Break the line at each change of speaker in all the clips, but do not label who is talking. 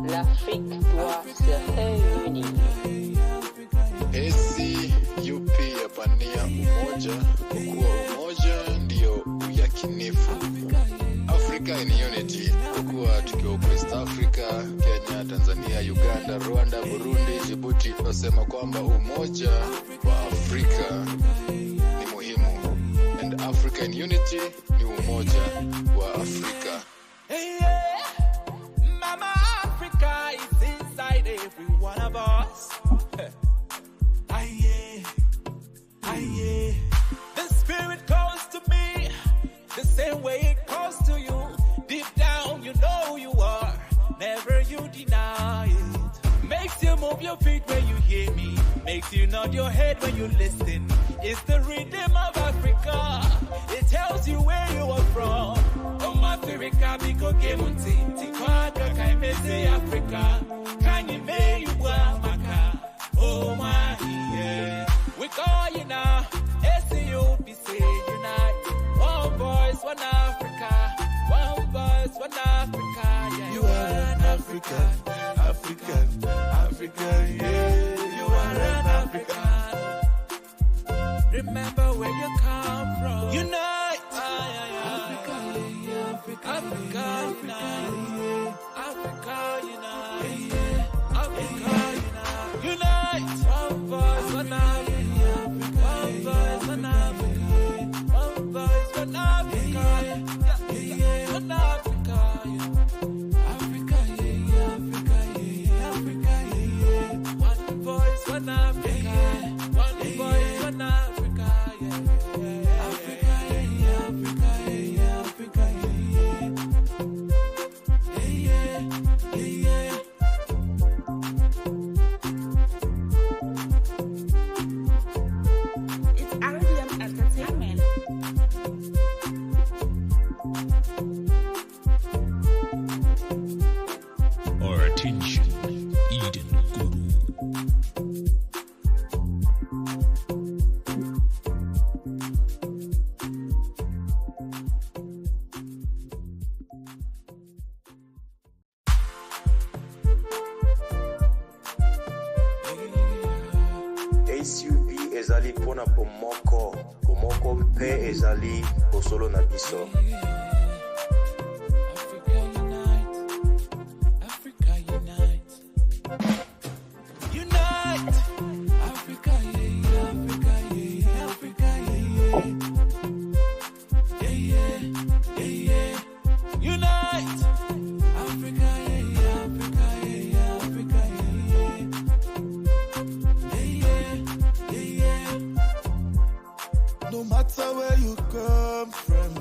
l'Afrique doit se réunir.
ACUP yapania umoja, kwa kuwa umoja ndio uyakinifu. Africa in unity, kwa kuwa tukiwa West Africa, Kenya, Tanzania, Uganda, Rwanda, Burundi, Djibouti, tunasema kwamba umoja wa Afrika ni muhimu. And Africa in unity ni umoja wa Afrika.
Hey, yeah. Mama Africa is inside every one of us. Aye, aye. The spirit calls to me the same way it calls to you. Deep down, you know who you are. Never you deny it. Makes you move your feet when you hear me. Makes you nod your head when you listen. It's the rhythm of Africa. It tells you where you are from. Africa, because Gemunti, Tikwaka, Kaimese, Africa, Kanye, you Maka, oh my, yeah. We call you now, ACUP, say unite. One voice, one Africa, one voice, one Africa, yeah. You are an African, African, African, yeah. You are an African. Remember where you come from. Unite. Africa unite, Africa unite, Africa unite, unite. One voice, one Africa, one voice, one Africa, one voice, one Africa, one Africa, Africa, Africa, Africa, one voice, one Africa, one voice, one Africa, Africa, Africa, Africa.
ACUP ezali pona pomoko mpe ezali osolo na biso.
No matter where you come from,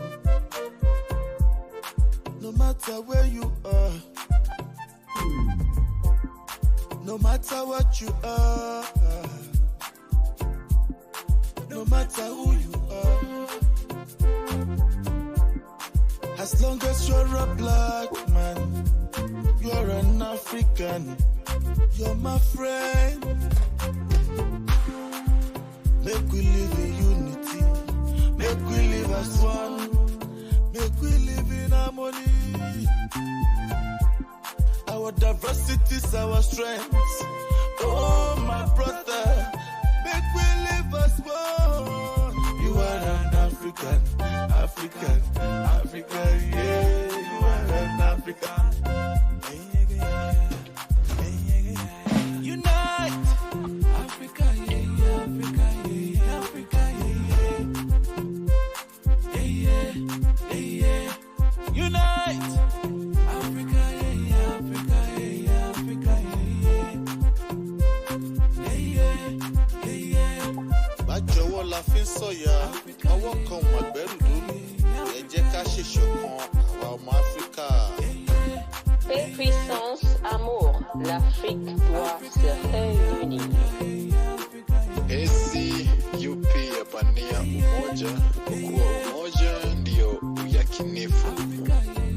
no matter where you are, no matter what you are, no matter who you are, as long as you're a black man, you're an African, you're my friend. Make we live in unity, make we live as one, make we live in harmony. Our diversity is our strength. Oh my brother, make we live as one. You are an African, African, African, yeah. You are an African. Unite, Africa, yeah, Africa. Unite, Africa, yeah, Africa, yeah, Africa, yeah.
Bájọwọ́ la fi ń sọ̀yà, ọwọ́ kan mà gbẹ́rù dórí. Ẹ jẹ́ ká ṣe ṣọ̀kan àwa ọmọ Áfíríkà.
Paix, puissance, amour, l'Afrique doit se réunir.
ACUP yapania umoja, kwa kuwa umoja ndio uyakinifu.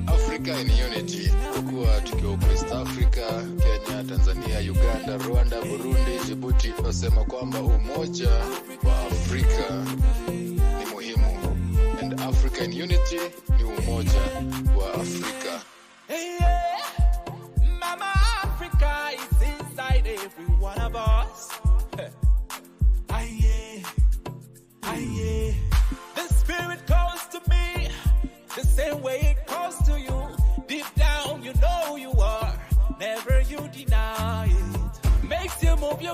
Africa in unity, kwa kuwa tukiwa West Africa, Kenya, Tanzania, Uganda, Rwanda, Burundi, Djibouti, tunasema kwamba umoja wa Afrika ni muhimu. And Africa in unity ni umoja wa Afrika.
Hey, yeah. Mama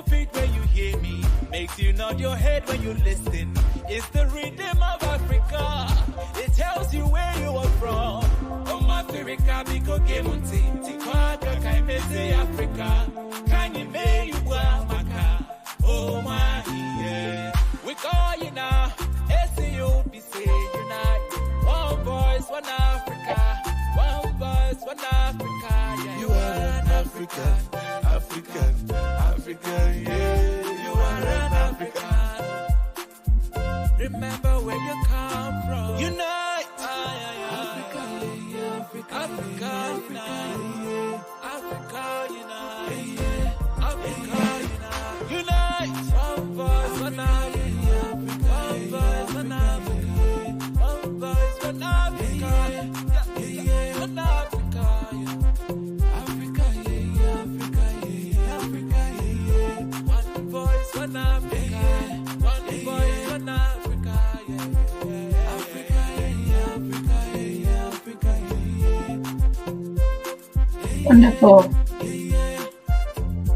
your feet when you hear me, makes you nod your head when you listen. It's the rhythm of Africa. It tells you where you are from. Africa, because Gemunti, Tikwaka, Kaimese, Africa, Kanye May, you Maka, oh my, yeah. We call you now, ACUP, say unite. One voice, one Africa, one voice, one Africa, yeah.
You are an African, African, African, yeah. You are an African.
Remember where you come from. Unite. Africa unite, Africa unite, Africa unite, unite. One voice, one Africa, one voice, one Africa, one voice, one Africa, one Africa, Africa, Africa, Africa, one voice, one Africa, one voice, one Africa, Africa, Africa, Africa.
Wonderful.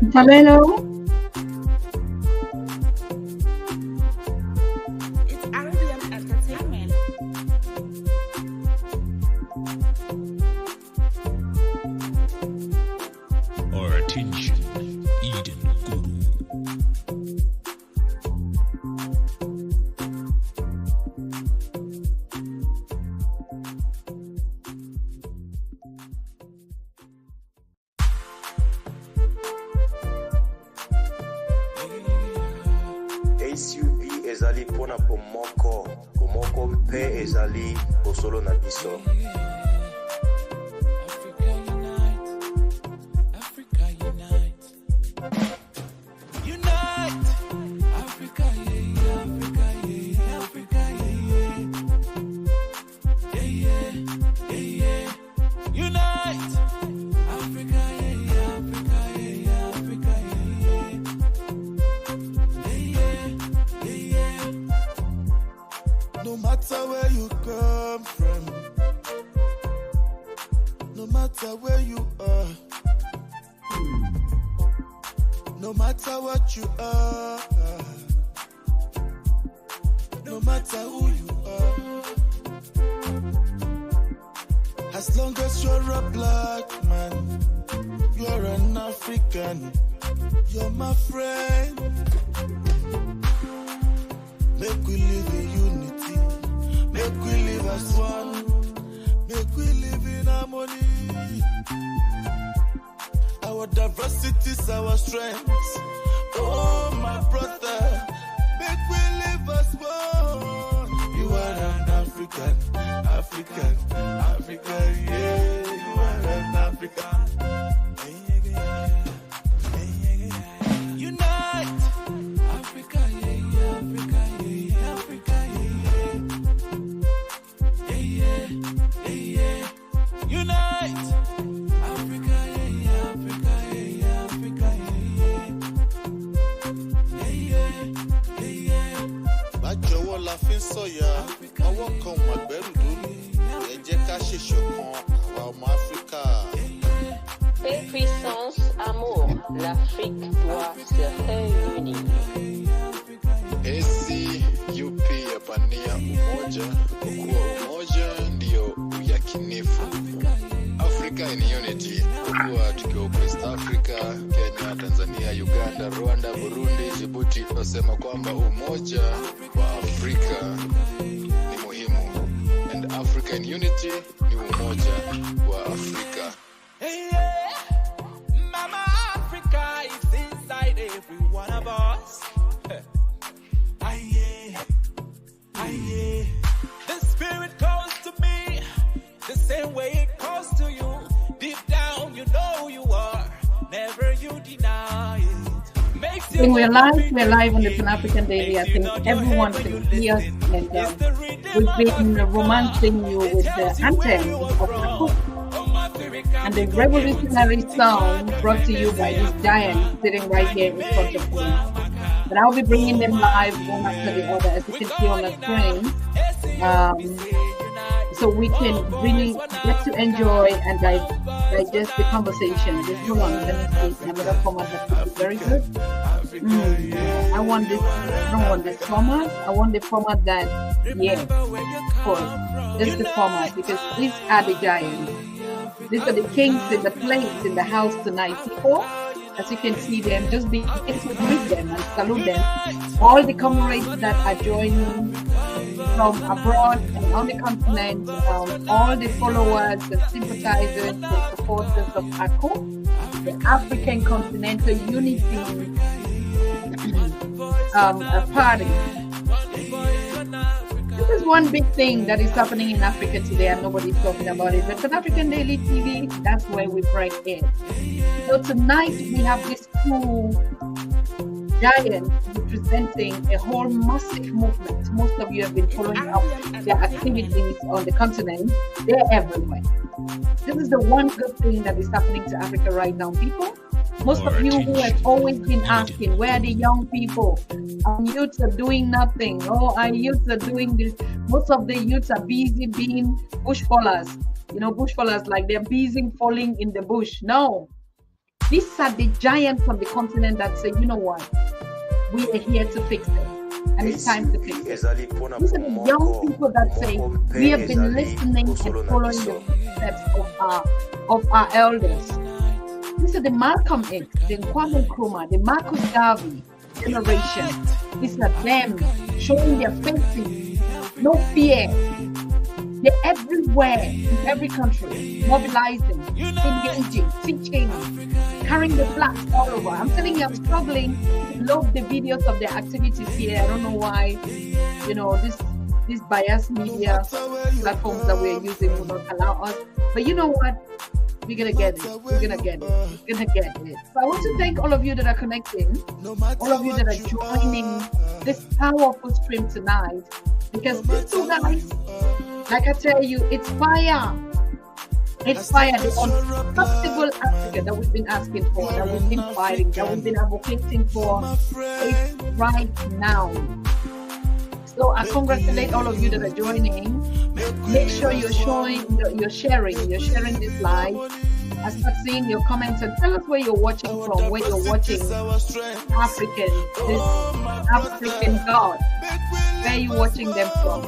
Mfaleno.
It's Arabian entertainment.
Our attention, Eden Guru.
ACUP ezali pona pomoko mpe ezali bosolo na biso.
Africa unite, Africa unite, unite. Africa, yeah, Africa, yeah, Africa, yeah, unite. Africa, yeah, Africa, yeah, Africa,
No matter where you come from, no matter where you are, no matter what you are, no matter who you are, as long as you're a black man, you're an African, you're my friend. Make we live in unity, make we live as one, make we live in harmony. Our diversity's our strength. Oh, my brother, make we live as one. You are an African, African, African, yeah. You are an African.
Unite, Africa, yeah, Africa, yeah, Africa, yeah, unite, Africa, yeah, Africa, yeah, Africa,
Bájọwọ́ la fi ń sọ̀yà, ọwọ́ kan mà gbẹ́rù dórí. Ẹ jẹ́ ká ṣèṣọ̀kan àwa ọmọ Áfíríkà.
Paix, puissance, amour, l'Afrique doit se réunir.
ACUP yapania umoja, kwa kuwa umoja ndio uyakinifu. Africa in unity, kwa kuwa tukiwa West Africa, Kenya, Tanzania, Uganda, Rwanda, Burundi, Djibouti, tunasema kwamba umoja wa Afrika ni muhimu. And Africa in unity ni umoja wa Afrika.
Hey, yeah. Mama Africa is inside every one of us. The spirit calls to me the same way it calls to you. Deep down, you know you are. Never you deny it. Makes
I think we're live on the Pan-African Daily. I think everyone can hear us, and we've been romancing you with the anthem of ACUP and the revolutionary song brought to you by this giant sitting right here in front of me. But I'll be bringing them live one after the other, as you can see on the screen, so we can really get to enjoy and digest the conversation. This is one of them, another format that is very good. I want this. I don't want this format. I want the format that, yeah, of course, this is the format because these are the giants. These are the kings in the place in the house tonight, people. As you can see them, just begin to greet them and salute them. All the comrades that are joining from abroad and on the continent, all the followers, the sympathizers, the supporters of ACUP, the African Continental Unity Party. This is one big thing that is happening in Africa today and nobody's talking about it. The Pan-African Daily TV, that's where we break in. So tonight we have this two giants representing a whole massive movement. Most of you have been following up their activities on the continent. They're everywhere. This is the one good thing that is happening to Africa right now, people. Most of you who have always been asking, where are the young people? Our youths are doing nothing. Oh, our youths are doing this. Most of the youths are busy being bushfallers. You know, bushfallers, like they're busy falling in the bush. No. These are the giants of the continent that say, you know what? We are here to fix it. And it's time to fix it. These are the young people that say, we have been listening and following the footsteps of our elders. These are the Malcolm X, the Kwame Nkrumah, the Marcus Garvey generation. These are them showing their faces, no fear. They're everywhere, in every country, mobilizing, engaging, teaching, carrying the flags all over. I'm telling you, I'm struggling to load the videos of their activities here. I don't know why, you know, this biased media platforms that we're using will not allow us. But you know what? We're gonna get it. We're gonna get it. We're gonna get it. So I want to thank all of you that are connecting, all of you that are joining this powerful stream tonight. Because these two guys, like I tell you, it's fire. It's fire. The unstoppable Africa that we've been asking for, that we've been fighting, that we've been advocating for, it's right now. So I congratulate all of you that are joining. Make sure you're sharing this live. I start seeing your comments and tell us where you're watching from, where you're watching this African God. Where are you watching them from?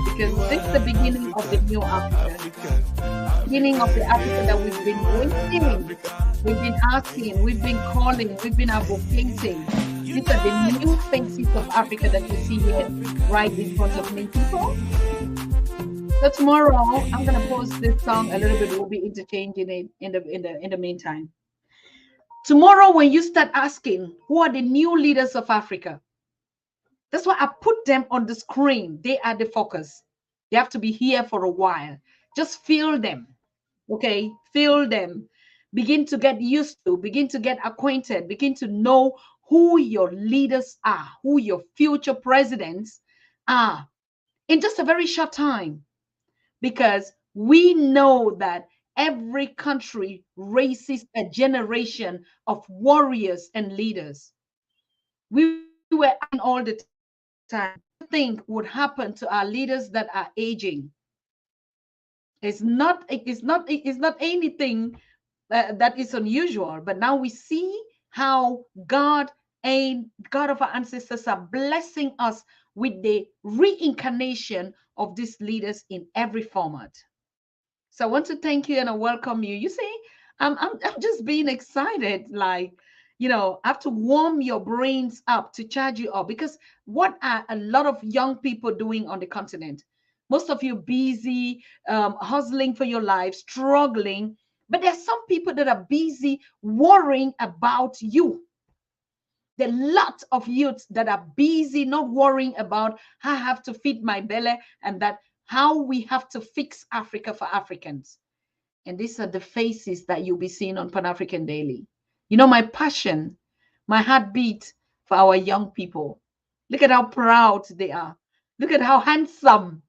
Because this is the beginning of the new Africa. Beginning of the Africa that we've been waiting. We've been asking, we've been calling, we've been advocating. These are the new faces of Africa that you see here right in front of me, people. So tomorrow I'm gonna post this song a little bit. We'll be interchanging it in the meantime. Tomorrow, when you start asking who are the new leaders of Africa, that's why I put them on the screen. They are the focus. They have to be here for a while. Just feel them, okay? Feel them. Begin to get used to, begin to get acquainted, begin to know who your leaders are, who your future presidents are in just a very short time. Because we know that every country raises a generation of warriors and leaders. We were asking all the time, what do you think would happen to our leaders that are aging? It's not anything that is unusual, but now we see how God of our ancestors are blessing us with the reincarnation of these leaders in every format. So I want to thank you and I welcome you. You see, I'm just being excited, like, you know, I have to warm your brains up to charge you up, because what are a lot of young people doing on the continent? Most of you busy, hustling for your life, struggling, but there's some people that are busy worrying about you. There are lots of youths that are busy not worrying about how I have to feed my belly and that how we have to fix Africa for Africans. And these are the faces that you'll be seeing on Pan-African Daily. You know, my passion, my heartbeat for our young people. Look at how proud they are. Look at how handsome,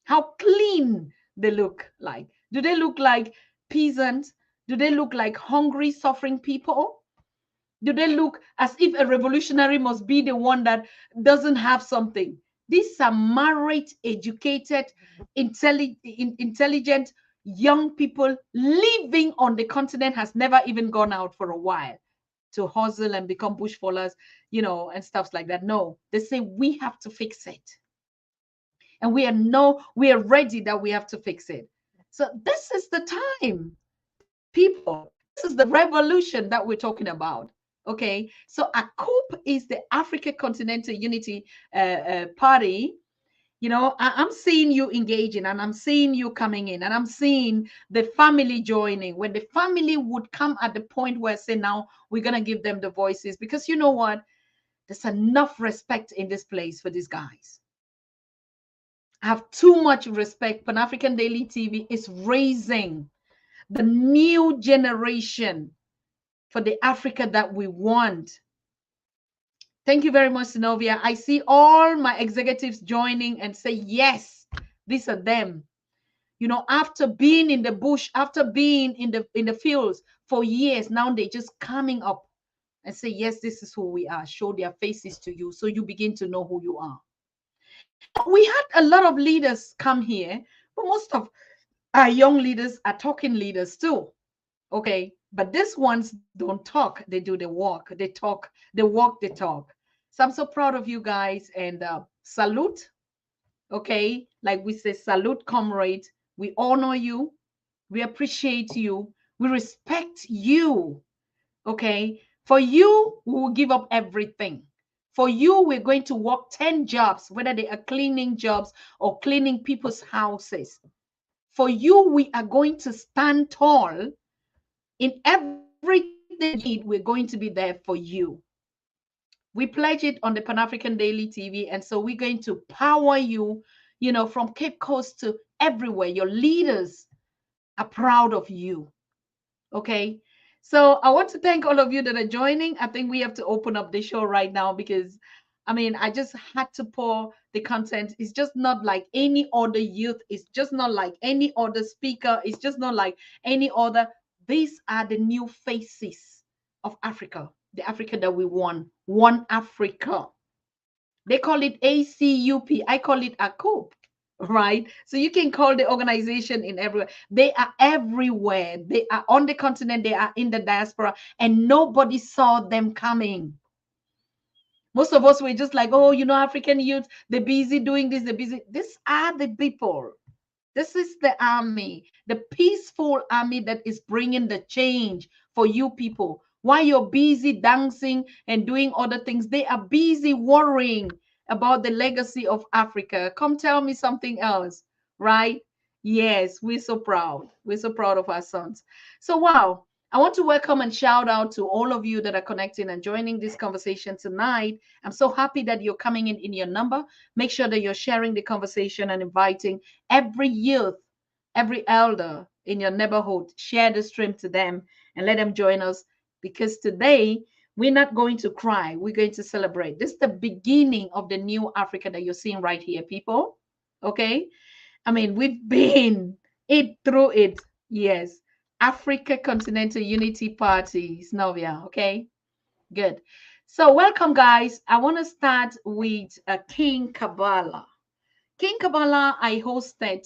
how clean they look like. Do they look like peasants? Do they look like hungry, suffering people? Do they look as if a revolutionary must be the one that doesn't have something? These are married, educated, intelligent young people living on the continent, has never even gone out for a while. to hustle and become bush fallers, and stuff like that. No, they say we have to fix it. And we are ready that we have to fix it. So this is the time, people. This is the revolution that we're talking about. Okay. So ACUP is the African Continental Unity Party. I'm seeing you engaging, and I'm seeing you coming in, and I'm seeing the family joining. When the family would come at the point where say, now we're going to give them the voices, because you know what? There's enough respect in this place for these guys. I have too much respect. Pan-African Daily TV is raising the new generation for the Africa that we want. Thank you very much, Sinovia. I see all my executives joining and say, yes, these are them. After being in the bush, after being in the fields for years, now they're just coming up and say, yes, this is who we are. Show their faces to you so you begin to know who you are. We had a lot of leaders come here, but most of our young leaders are talking leaders too. Okay, but these ones don't talk, they do the walk. They talk, they walk, they talk. So I'm so proud of you guys, and salute. Okay, like we say, salute, comrade. We honor you, we appreciate you, we respect you. Okay, for you we will give up everything. For you, we're going to work 10 jobs, whether they are cleaning jobs or cleaning people's houses. For you, we are going to stand tall. In everything you need, we're going to be there for you. We pledge it on the Pan-African Daily TV, and so we're going to power you, from Cape Coast to everywhere. Your leaders are proud of you. Okay, so I want to thank all of you that are joining. I think we have to open up the show right now, because I just had to pour the content. It's just not like any other youth. It's just not like any other speaker. It's just not like any other. These are the new faces of Africa, the Africa that we want. One Africa. They call it ACUP. I call it ACUP, right? So you can call the organization in everywhere. They are everywhere. They are on the continent. They are in the diaspora, and nobody saw them coming. Most of us were just like, oh, African youth, they're busy doing this, they're busy. These are the people. This is the army, the peaceful army that is bringing the change for you people. While you're busy dancing and doing other things, they are busy worrying about the legacy of Africa. Come tell me something else, right? Yes, we're so proud. We're so proud of our sons. So, wow. I want to welcome and shout out to all of you that are connecting and joining this conversation tonight. I'm so happy that you're coming in your number. Make sure that you're sharing the conversation and inviting every youth, every elder in your neighborhood. Share the stream to them and let them join us, because today we're not going to cry. We're going to celebrate. This is the beginning of the new Africa that you're seeing right here, people. Okay? We've been through it. Yes. Africa Continental Unity Party, Snovia. Okay, good. So welcome, guys. I want to start with King Kabala. King Kabala, I hosted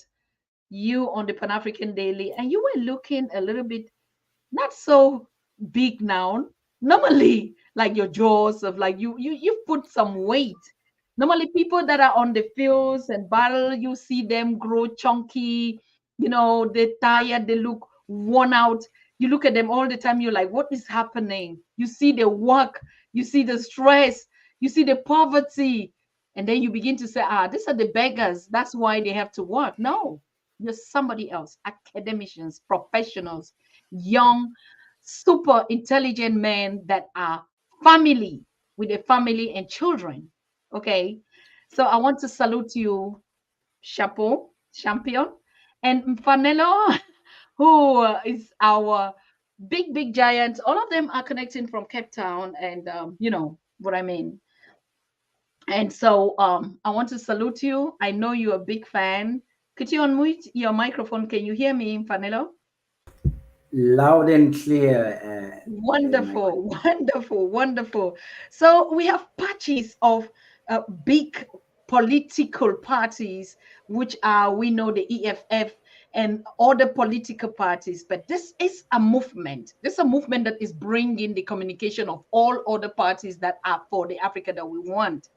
you on the Pan-African Daily, and you were looking a little bit not so big now. Normally, like your jaws of like you've put some weight. Normally, people that are on the fields and battle, you see them grow chunky. They're tired. They look worn out. You look at them all the time. You're like, what is happening? You see the work. You see the stress. You see the poverty. And then you begin to say, these are the beggars. That's why they have to work. No, you're somebody else. Academicians, professionals, young, super intelligent men that are family, with a family and children. Okay. So I want to salute you, Chapeau, champion, and Mfanelo, who is our big giant. All of them are connecting from Cape Town, and you know what I mean. And so I want to salute you. I know you're a big fan. Could you unmute your microphone? Can you hear me, Mfanelo?
Loud and clear.
Wonderful, wonderful, wonderful. So we have patches of big political parties, which are, we know, the EFF and other political parties, but this is a movement. This is a movement that is bringing the communication of all other parties that are for the Africa that we want.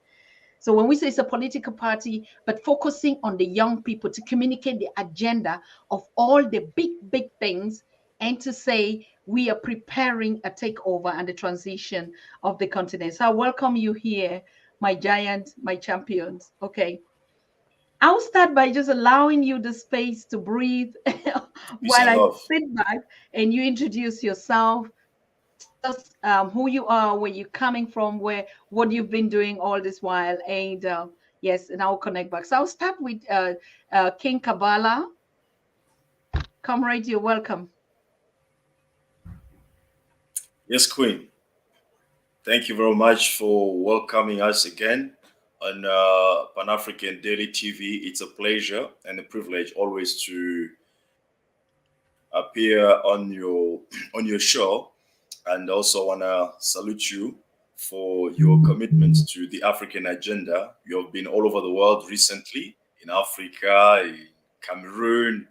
So when we say it's a political party, but focusing on the young people to communicate the agenda of all the big things, and to say we are preparing a takeover and the transition of the continent. So I welcome you here, my giants, my champions. Okay. I'll start by just allowing you the space to breathe while I sit back and you introduce yourself. Tell us who you are, where you're coming from, what you've been doing all this while, and yes, and I'll connect back. So I'll start with King Kabala. Comrade, you're welcome.
Yes, Queen. Thank you very much for welcoming us again on Pan-African Daily TV. It's a pleasure and a privilege always to appear on your show, and also want to salute you for your commitment to the African agenda. You have been all over the world recently, in Africa, in Cameroon,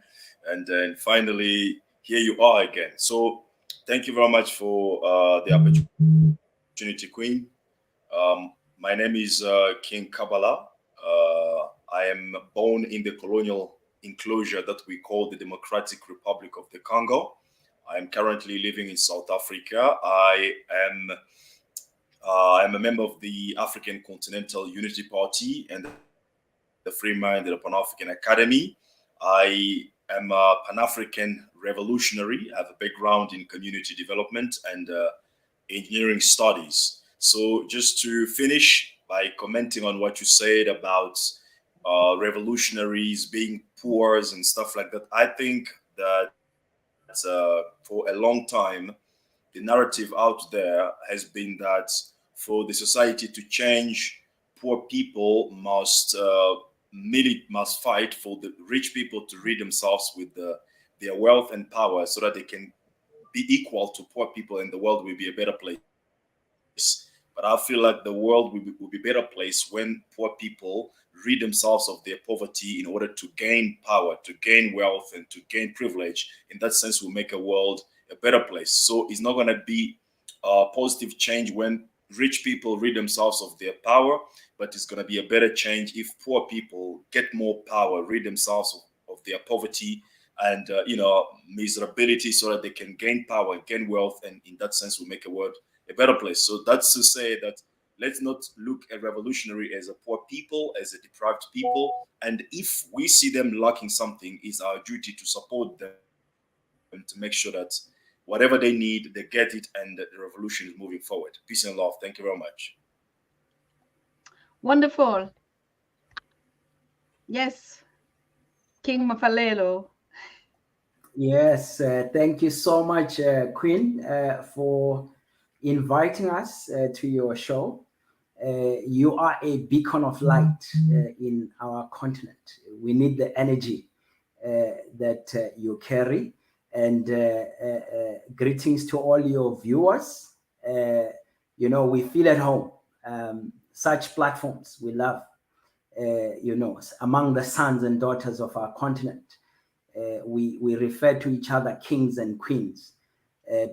and then finally here you are again. So thank you very much for the opportunity, Queen. My name is King Kabala. I am born in the colonial enclosure that we call the Democratic Republic of the Congo. I am currently living in South Africa. I'm a member of the African Continental Unity Party and the Free-Minded Pan-African Academy. I am a Pan-African revolutionary. I have a background in community development and engineering studies. So just to finish by commenting on what you said about revolutionaries being poor and stuff like that, I think that for a long time, the narrative out there has been that for the society to change, poor people must fight for the rich people to rid themselves with their wealth and power so that they can be equal to poor people and the world will be a better place. But I feel like the world will be a better place when poor people rid themselves of their poverty in order to gain power, to gain wealth, and to gain privilege. In that sense, we'll make a world a better place. So it's not going to be a positive change when rich people rid themselves of their power, but it's going to be a better change if poor people get more power, rid themselves of their poverty and miserability, so that they can gain power, gain wealth, and in that sense, we'll make a world a better place. So that's to say that let's not look at revolutionary as a poor people, as a deprived people. And if we see them lacking something, it's our duty to support them and to make sure that whatever they need, they get it, and the revolution is moving forward. Peace and love. Thank you very much.
Wonderful. Yes. King Mfaleno.
Yes, thank you so much, Queen, for inviting us to your show. You are a beacon of light in our continent. We need the energy that you carry. And greetings to all your viewers. We feel at home. Such platforms we love, among the sons and daughters of our continent. We refer to each other kings and queens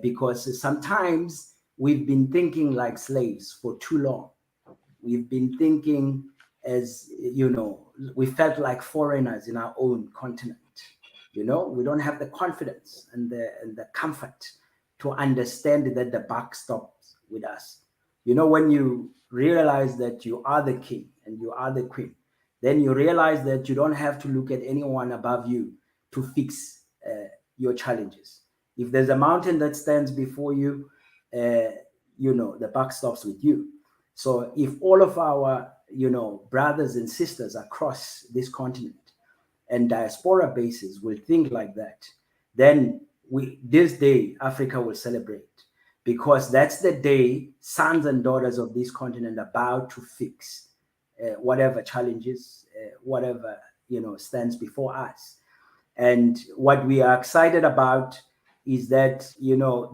because sometimes we've been thinking like slaves for too long. We've been thinking as, we felt like foreigners in our own continent. We don't have the confidence and the comfort to understand that the buck stops with us. When you realize that you are the king and you are the queen, then you realize that you don't have to look at anyone above you to fix your challenges. If there's a mountain that stands before you, the buck stops with you. So if all of our, brothers and sisters across this continent and diaspora bases will think like that, then this day Africa will celebrate, because that's the day sons and daughters of this continent are about to fix whatever challenges, whatever stands before us. And what we are excited about is that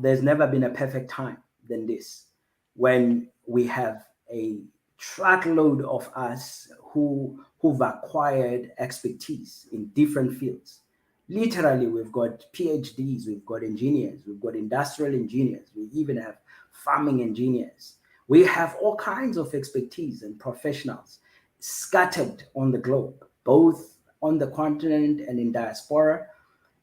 there's never been a perfect time than this, when we have a truckload of us who've acquired expertise in different fields, Literally, we've got PhDs, we've got engineers, we've got industrial engineers, we even have farming engineers. We have all kinds of expertise and professionals scattered on the globe, both on the continent and in diaspora.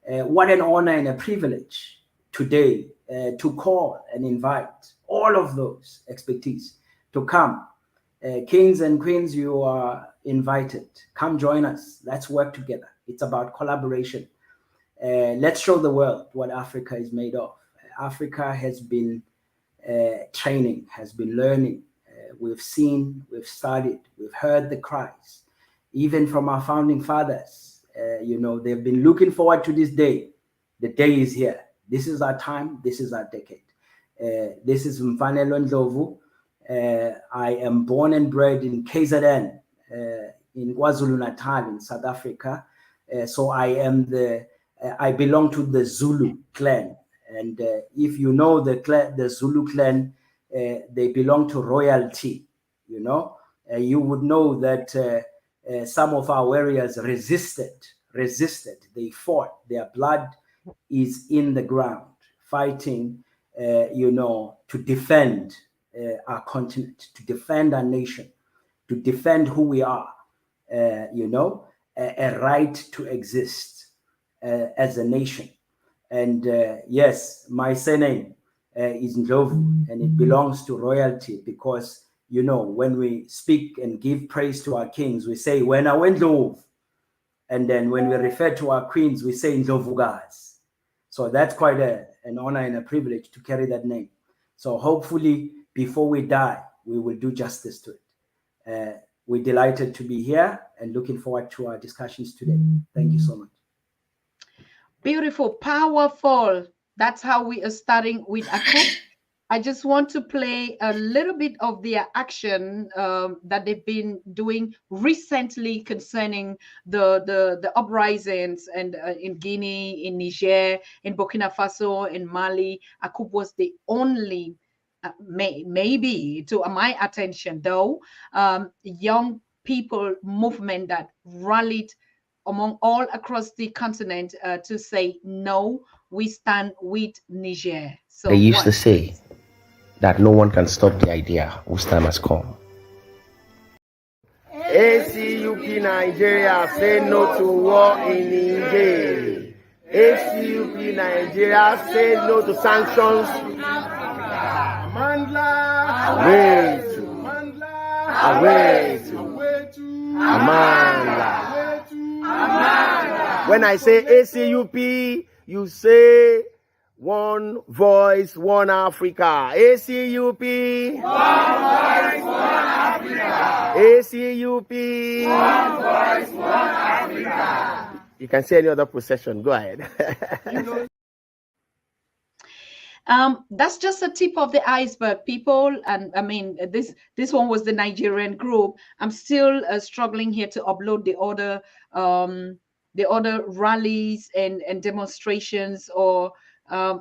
What an honor and a privilege today to call and invite all of those expertise to come. Kings and queens, you are invited. Come join us. Let's work together. It's about collaboration. Let's show the world what Africa is made of. Africa has been training, has been learning. We've seen, we've studied, we've heard the cries, even from our founding fathers. They've been looking forward to this day. The day is here. This is our time. This is our decade. This is Mfaleno Ndlovu. I am born and bred in KZN, in KwaZulu-Natal, in South Africa. So I belong to the Zulu clan. And if you know the Zulu clan, they belong to royalty. You would know that some of our warriors resisted. They fought. Their blood is in the ground, fighting, to defend our continent, to defend our nation, to defend who we are, a right to exist as a nation. And yes, my surname is Ndlovu, and it belongs to royalty because, when we speak and give praise to our kings, we say, when I went Ndlovu. And then when we refer to our queens, we say Ndlovukazi. So that's quite an honor and a privilege to carry that name. So hopefully, before we die, we will do justice to it. We're delighted to be here and looking forward to our discussions today. Thank you so much.
Beautiful, powerful. That's how we are starting with ACUP. I just want to play a little bit of their action that they've been doing recently concerning the uprisings and in Guinea, in Niger, in Burkina Faso, in Mali. ACUP was the only, maybe to my attention though, young people movement that rallied among all across the continent to say, no, we stand with Niger. So
they used to say that no one can stop the idea whose time has come. ACUP Nigeria say no to war in Niger. ACUP Nigeria say no to sanctions. Mandla, away to Mandla, away to Amanda. When I say ACUP, you say one voice, one Africa. ACUP. One voice, one Africa. ACUP. One voice, one Africa. You can say any other procession. Go ahead.
That's just a tip of the iceberg, people. And I mean, this one was the Nigerian group. I'm still struggling here to upload the other rallies and demonstrations or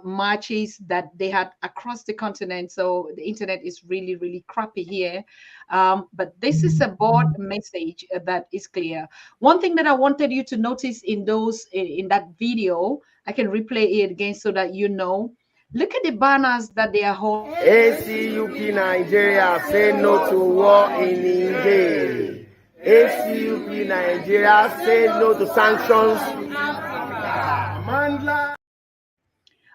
marches that they had across the continent. So the internet is really, really crappy here. But this is a broad message that is clear. One thing that I wanted you to notice in that video, I can replay it again so that you know. Look at the banners that they are holding.
ACUP Nigeria say no to war in Niger. ACUP Nigeria say no to sanctions. Mandla.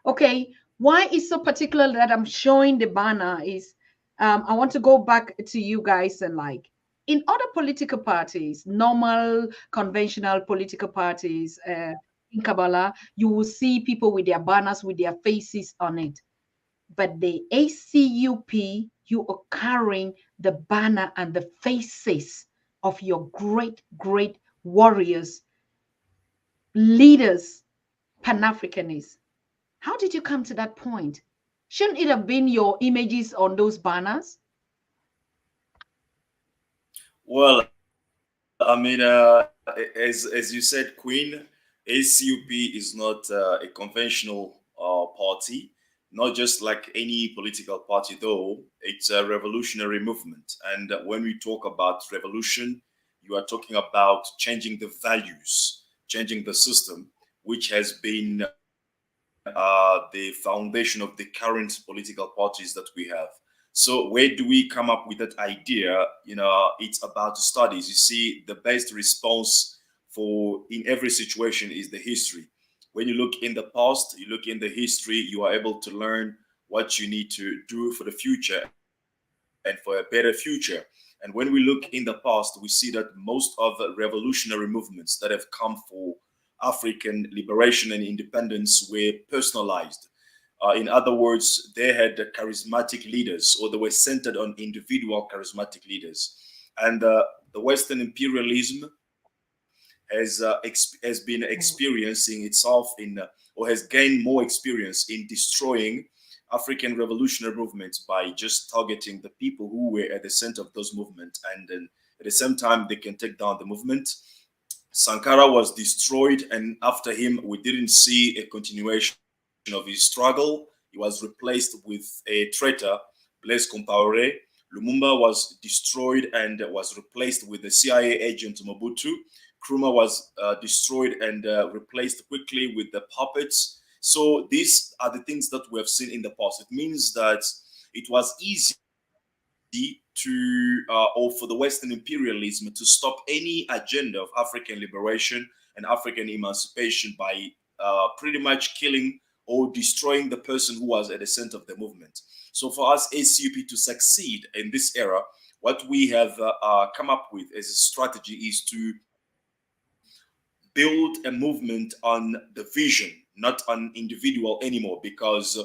Okay, why is so particular that I'm showing the banner is I want to go back to you guys and like in other political parties, normal, conventional political parties, in Kabbalah, you will see people with their banners with their faces on it. But the ACUP, you are carrying the banner and the faces of your great, great warriors, leaders, Pan-Africanists. How did you come to that point? Shouldn't it have been your images on those banners?
Well, I mean, as you said, Queen, ACUP is not a conventional party, not just like any political party, though. It's a revolutionary movement. And when we talk about revolution, you are talking about changing the values, changing the system, which has been the foundation of the current political parties that we have. So where do we come up with that idea? It's about studies. You see, the best response for in every situation is the history. When you look in the past, you look in the history, you are able to learn what you need to do for the future and for a better future. And when we look in the past, we see that most of the revolutionary movements that have come for African liberation and independence were personalized. In other words, they had charismatic leaders, or they were centered on individual charismatic leaders. And the Western imperialism has been experiencing itself or has gained more experience in destroying African revolutionary movements by just targeting the people who were at the center of those movements, and then at the same time they can take down the movement. Sankara was destroyed, and after him we didn't see a continuation of his struggle. He was replaced with a traitor, Blaise Compaoré. Lumumba was destroyed and was replaced with the CIA agent Mobutu. Nkrumah was destroyed and replaced quickly with the puppets. So these are the things that we have seen in the past. It means that it was easy to, or for the Western imperialism to stop any agenda of African liberation and African emancipation by pretty much killing or destroying the person who was at the center of the movement. So for us, ACUP, to succeed in this era, what we have come up with as a strategy is to build a movement on the vision, not on individual anymore. Because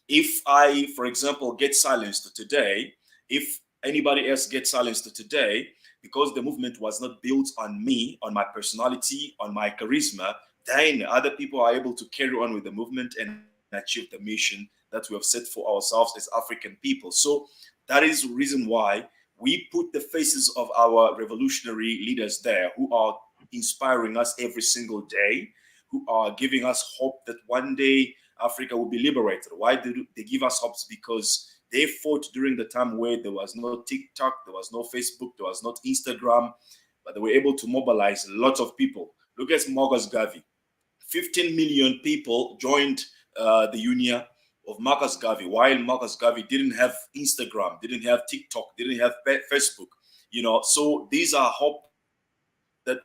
if I, for example, get silenced today, if anybody else gets silenced today, because the movement was not built on me, on my personality, on my charisma, then other people are able to carry on with the movement and achieve the mission that we have set for ourselves as African people. So that is the reason why we put the faces of our revolutionary leaders there, who are inspiring us every single day, who are giving us hope that one day Africa will be liberated. Why do they give us hopes? Because they fought during the time where there was no TikTok, there was no Facebook, there was not Instagram, but they were able to mobilize lots of people. Look at Marcus Garvey. 15 million people joined the Union of Marcus Garvey, while Marcus Garvey didn't have Instagram, didn't have TikTok, didn't have Facebook. So these are hope that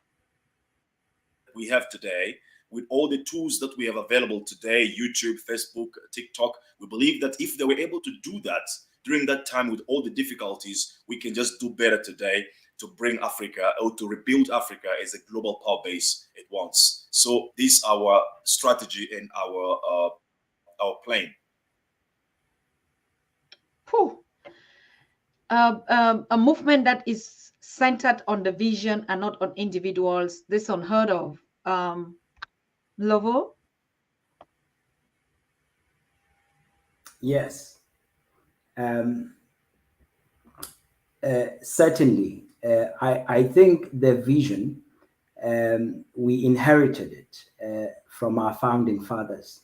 we have today. With all the tools that we have available today, YouTube, Facebook, TikTok, we believe that if they were able to do that during that time with all the difficulties, we can just do better today to bring Africa, or to rebuild Africa as a global power base at once. So this is our strategy and our plan.
A movement that is centered on the vision and not on individuals. This is unheard of. Lovo?
Yes. Certainly. I think the vision, we inherited it from our founding fathers.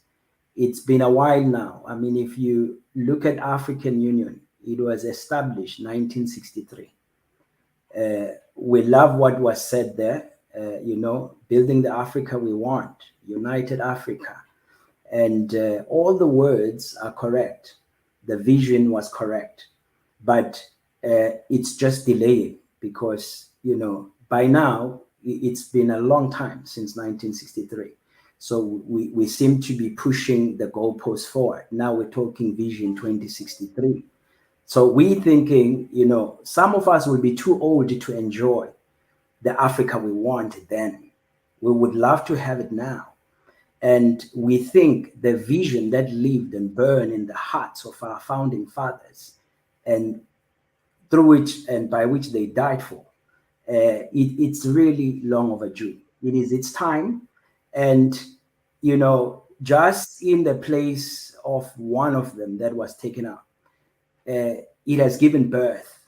It's been a while now. I mean, if you look at African Union, it was established 1963. We love what was said there, building the Africa we want, united Africa. And all the words are correct. The vision was correct. But it's just delaying because, by now, it's been a long time since 1963. So we seem to be pushing the goalposts forward. Now we're talking Vision 2063. So we thinking, some of us will be too old to enjoy the Africa we want then. We would love to have it now. And we think the vision that lived and burned in the hearts of our founding fathers, and through which and by which they died for, it's really long overdue. It is its time. And, just in the place of one of them that was taken out, it has given birth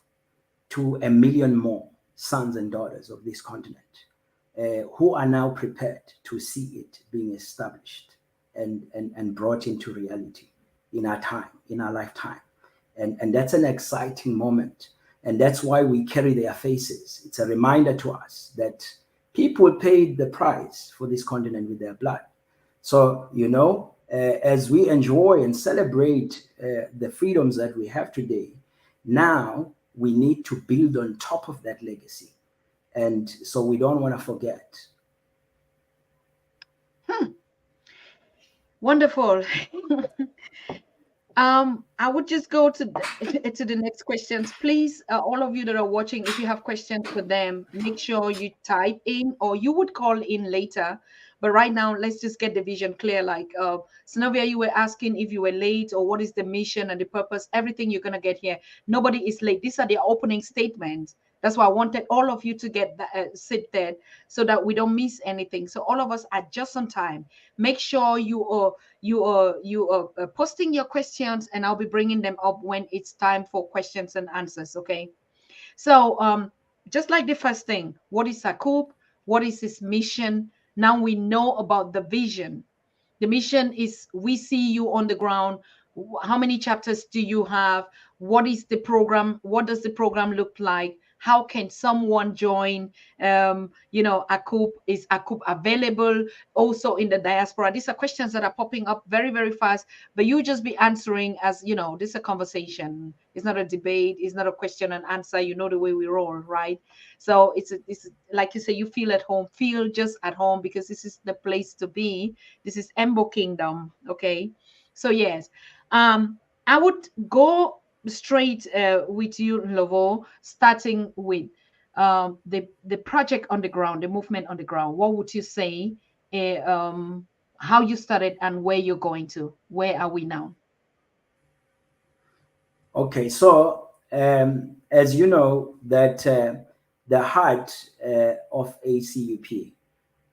to 1 million more sons and daughters of this continent who are now prepared to see it being established and brought into reality in our time, in our lifetime. And that's an exciting moment. And that's why we carry their faces. It's a reminder to us that people paid the price for this continent with their blood. So, as we enjoy and celebrate the freedoms that we have today, now we need to build on top of that legacy. And so we don't want to forget.
Wonderful. I would just go to to the next questions. Please, all of you that are watching, if you have questions for them, make sure you type in, or you would call in later. But right now, let's just get the vision clear. Like Synovia, you were asking if you were late or what is the mission and the purpose. Everything you're gonna get here. Nobody is late. These are the opening statements. That's why I wanted all of you to get sit there so that we don't miss anything. So all of us are just on time. Make sure you are posting your questions, and I'll be bringing them up when it's time for questions and answers. Okay. So just like the first thing, what is ACUP? What is its mission? Now we know about the vision. The mission is we see you on the ground. How many chapters do you have? What is the program? What does the program look like? How can someone join? ACUP, is ACUP available also in the diaspora? These are questions that are popping up very, very fast, but you just be answering as, this is a conversation. It's not a debate. It's not a question and answer. You know the way we roll, right? So it's like you say, you feel at home, feel just at home, because this is the place to be. This is Embo Kingdom. Okay. So yes, I would go straight with you, Lovo, starting with the project on the ground, the movement on the ground. What would you say, how you started and where you're going to? Where are we now?
Okay, so as you know, that the heart of ACUP,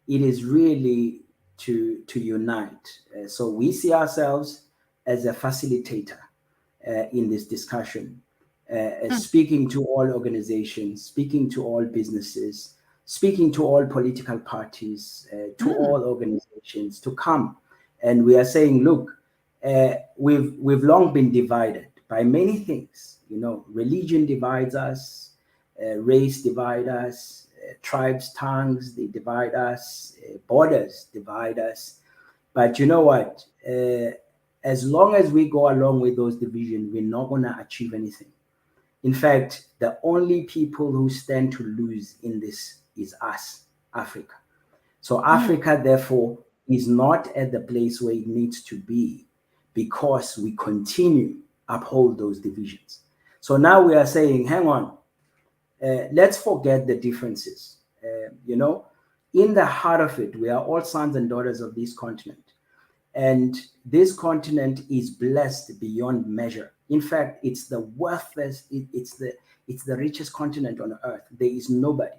it is really to unite. So we see ourselves as a facilitator in this discussion, speaking to all organizations, speaking to all businesses, speaking to all political parties, to all organizations to come. And we are saying, look, we've long been divided by many things. Religion divides us, race divides us, tribes, tongues, they divide us, borders divide us. But you know what? As long as we go along with those divisions, we're not going to achieve anything. In fact, the only people who stand to lose in this is us, Africa. So Africa, therefore, is not at the place where it needs to be, because we continue uphold those divisions. So now we are saying, hang on, let's forget the differences. In the heart of it, we are all sons and daughters of this continent. And this continent is blessed beyond measure. In fact, it's the worthless, it's the richest continent on earth. There is nobody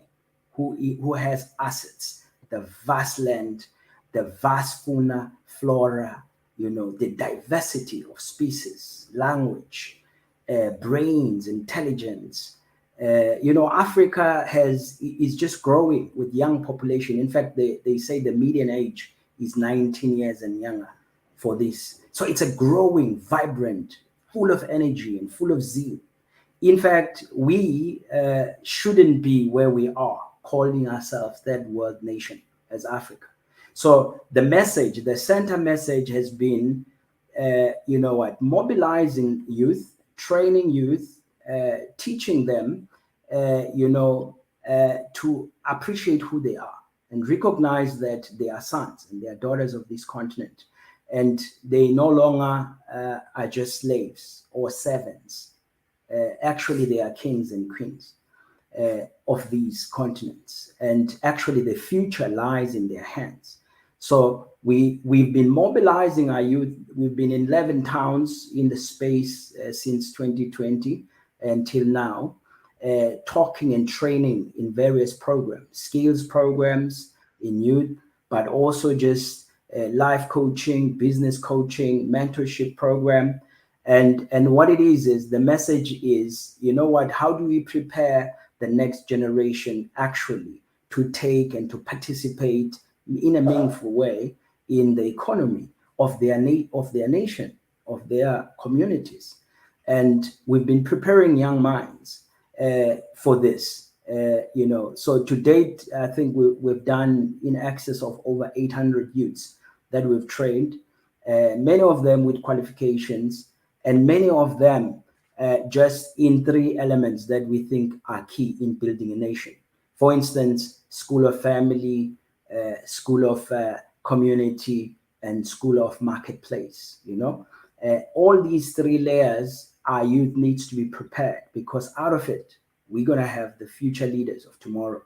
who has assets, the vast land, the vast fauna, flora, the diversity of species, language, brains, intelligence. Africa is just growing with young population. In fact, they say the median age is 19 years and younger for this. So it's a growing, vibrant, full of energy and full of zeal. In fact, we shouldn't be where we are, calling ourselves third world nation as Africa. So the center message has been, mobilizing youth, training youth, teaching them, to appreciate who they are and recognize that they are sons and they are daughters of this continent. And they no longer are just slaves or servants. Actually, they are kings and queens of these continents. And actually, the future lies in their hands. So we've been mobilizing our youth. We've been in 11 towns in the space since 2020 until now, talking and training in various programs, skills programs in youth, but also just life coaching, business coaching, mentorship program. And what it is the message is, how do we prepare the next generation actually to take and to participate in a meaningful way in the economy of their nation, of their communities. And we've been preparing young minds for this. So to date, I think we've done in excess of over 800 youths that we've trained, many of them with qualifications, and many of them just in 3 elements that we think are key in building a nation. For instance, school of family, school of community, and school of marketplace. All these 3 layers, our youth needs to be prepared, because out of it, we're going to have the future leaders of tomorrow.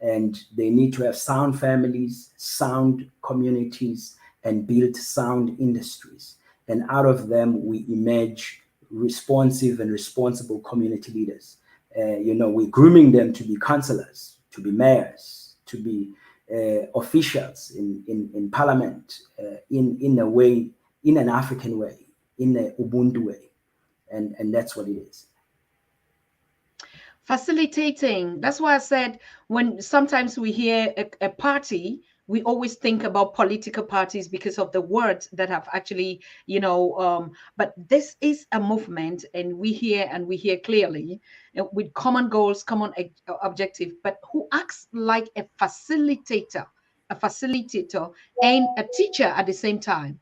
And they need to have sound families, sound communities, and build sound industries. And out of them, we emerge responsive and responsible community leaders. We're grooming them to be councillors, to be mayors, to be officials in parliament, in a way, in an African way, in a Ubuntu way. And that's what it is.
Facilitating. That's why I said, when sometimes we hear a party, we always think about political parties because of the words that have actually, but this is a movement, and we hear clearly with common goals, common objective, but who acts like a facilitator and a teacher at the same time.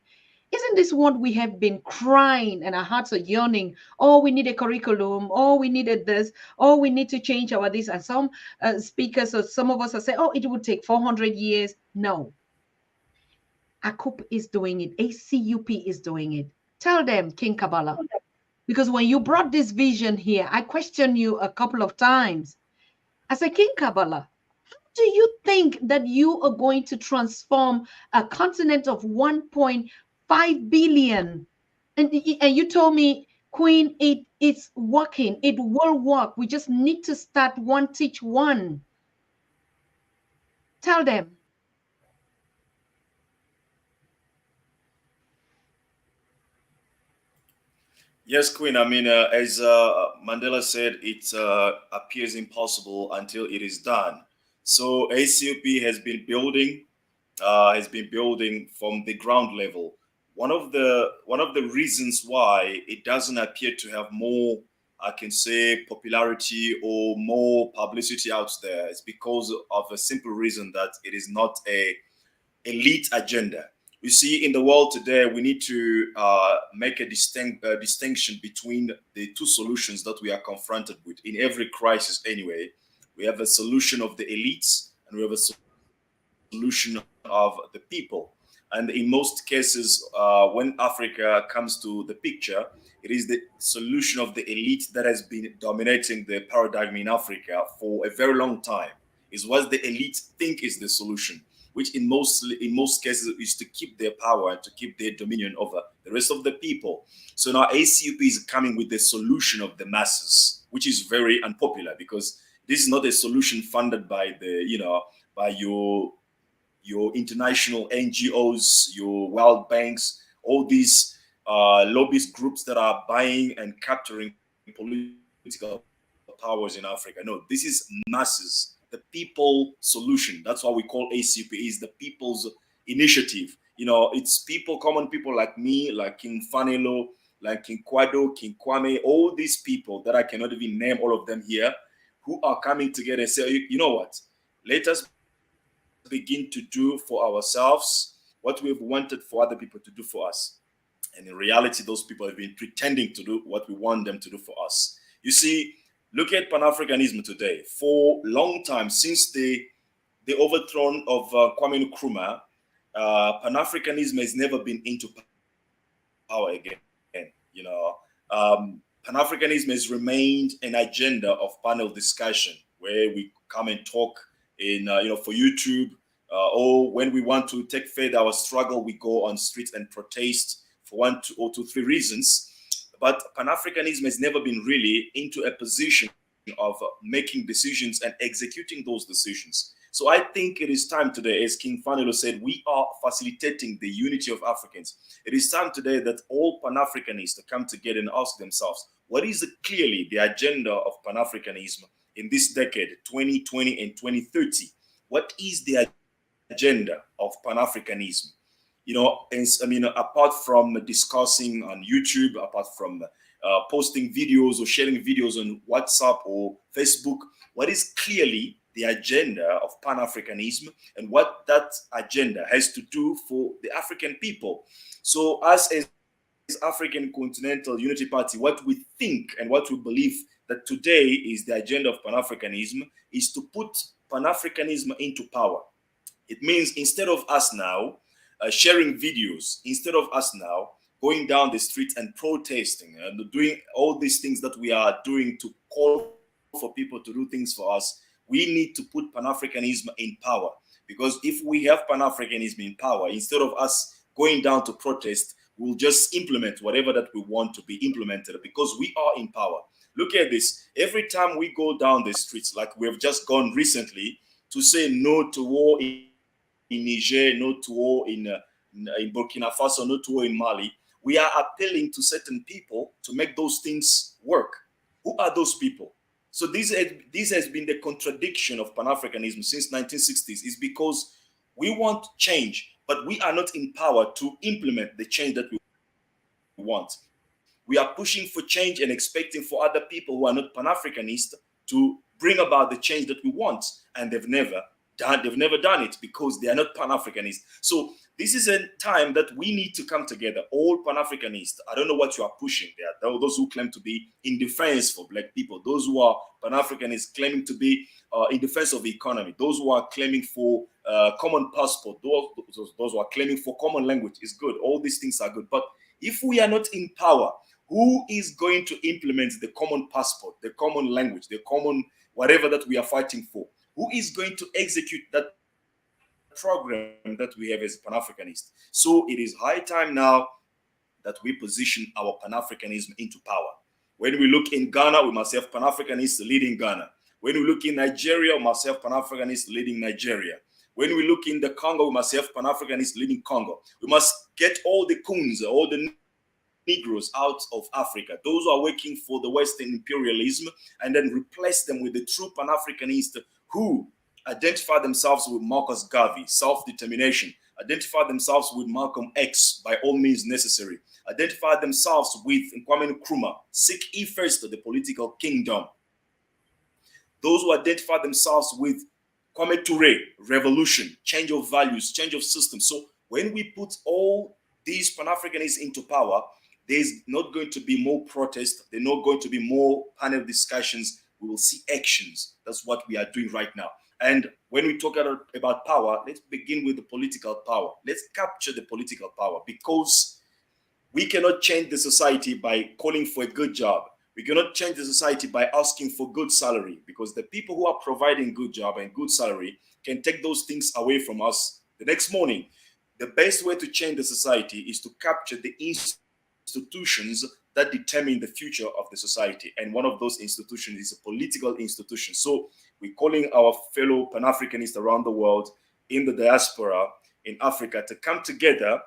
Isn't this what we have been crying and our hearts are yearning? Oh, we need a curriculum. Oh, we needed this. Oh, we need to change our this. And some speakers or some of us are saying, oh, it would take 400 years. No. ACUP is doing it. ACUP is doing it. Tell them, King Kabala. Because when you brought this vision here, I questioned you a couple of times. I said, King Kabala, do you think that you are going to transform a continent of 1.5 billion? And you told me, Queen, it's working. It will work. We just need to start one, teach one. Tell them.
Yes, Queen. I mean, as Mandela said, it appears impossible until it is done. So ACUP has been building from the ground level. One of the reasons why it doesn't appear to have more, I can say, popularity or more publicity out there is because of a simple reason that it is not a elite agenda. You see, in the world today, we need to make a distinction between the 2 solutions that we are confronted with in every crisis. Anyway, we have a solution of the elites and we have a solution of the people. And in most cases, when Africa comes to the picture, it is the solution of the elite that has been dominating the paradigm in Africa for a very long time. Is what the elite think is the solution, which in most cases is to keep their power and to keep their dominion over the rest of the people. So now ACUP is coming with the solution of the masses, which is very unpopular because this is not a solution funded by by your international NGOs, your World Banks, all these lobbyist groups that are buying and capturing political powers in Africa. No, this is masses, the people solution. That's why we call ACUP, is the people's initiative. It's people, common people like me, like King Mfaleno, like King Kwado, King Kwame, all these people that I cannot even name all of them here, who are coming together and say, you know what, let us begin to do for ourselves what we've wanted for other people to do for us. And in reality, those people have been pretending to do what we want them to do for us. You see, look at Pan-Africanism today. For a long time, since the overthrow of Kwame Nkrumah, Pan-Africanism has never been into power again. Pan-Africanism has remained an agenda of panel discussion where we come and talk in, for YouTube, or when we want to take further our struggle, we go on streets and protest for 1, 2, or 2, 3 reasons. But Pan-Africanism has never been really into a position of making decisions and executing those decisions. So I think it is time today, as King Mfaleno said, we are facilitating the unity of Africans. It is time today that all Pan-Africanists come together and ask themselves, what is clearly the agenda of Pan-Africanism in this decade, 2020 and 2030? What is the agenda of Pan-Africanism? Apart from discussing on YouTube, apart from posting videos or sharing videos on WhatsApp or Facebook, what is clearly the agenda of Pan-Africanism and what that agenda has to do for the African people. So as African Continental Unity Party, what we think and what we believe that today is the agenda of Pan-Africanism is to put Pan-Africanism into power. It means instead of us now sharing videos, instead of us now going down the street and protesting and doing all these things that we are doing to call for people to do things for us, we need to put Pan-Africanism in power. Because if we have Pan-Africanism in power, instead of us going down to protest, we'll just implement whatever that we want to be implemented because we are in power. Look at this. Every time we go down the streets, like we've just gone recently to say no to war in Niger, no to war in Burkina Faso, no to war in Mali, we are appealing to certain people to make those things work. Who are those people? So this has been the contradiction of Pan-Africanism since 1960s, is because we want change, but we are not in power to implement the change that we want. We are pushing for change and expecting for other people who are not Pan-Africanist to bring about the change that we want, and they've never done it because they are not Pan-Africanist. So this is a time that we need to come together, all Pan-Africanists. I don't know what you are pushing there. Those who claim to be in defense for Black people, those who are Pan-Africanists claiming to be in defense of the economy, those who are claiming for common passport, those who are claiming for common language is good. All these things are good. But if we are not in power, who is going to implement the common passport, the common language, the common whatever that we are fighting for? Who is going to execute that program that we have as Pan-Africanists? So it is high time now that we position our Pan-Africanism into power. When we look in Ghana, we must have Pan-Africanists leading Ghana. When we look in Nigeria, we must have Pan-Africanists leading Nigeria. When we look in the Congo, we must have Pan-Africanists leading Congo. We must get all the Kuns, all the Negroes out of Africa, those who are working for the Western imperialism, and then replace them with the true Pan-Africanists who identify themselves with Marcus Garvey, self-determination, identify themselves with Malcolm X, by all means necessary, identify themselves with Kwame Nkrumah, seek ye first the political kingdom. Those who identify themselves with Kwame Ture, revolution, change of values, change of systems. So when we put all these Pan-Africanists into power, there's not going to be more protest. There's not going to be more panel discussions. We will see actions. That's what we are doing right now. And when we talk about power, let's begin with the political power. Let's capture the political power, because we cannot change the society by calling for a good job. We cannot change the society by asking for good salary, because the people who are providing good job and good salary can take those things away from us the next morning. The best way to change the society is to capture the institutions that determine the future of the society. And one of those institutions is a political institution. So we're calling our fellow Pan-Africanists around the world, in the diaspora, in Africa, to come together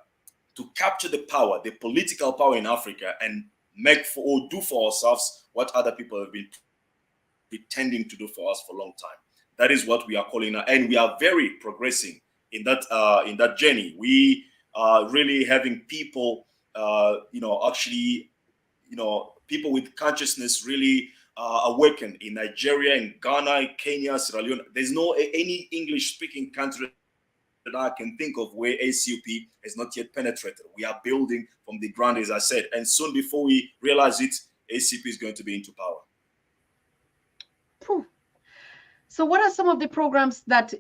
to capture the power, the political power in Africa, and make for or do for ourselves what other people have been pretending to do for us for a long time. That is what we are calling now. And we are very progressing in that journey. We are really having people people with consciousness really awaken in Nigeria, in Ghana, Kenya, Sierra Leone. There's no any English-speaking country that I can think of where ACUP has not yet penetrated. We are building from the ground, as I said, and soon, before we realize it, ACUP is going to be into power.
So what are some of the programs that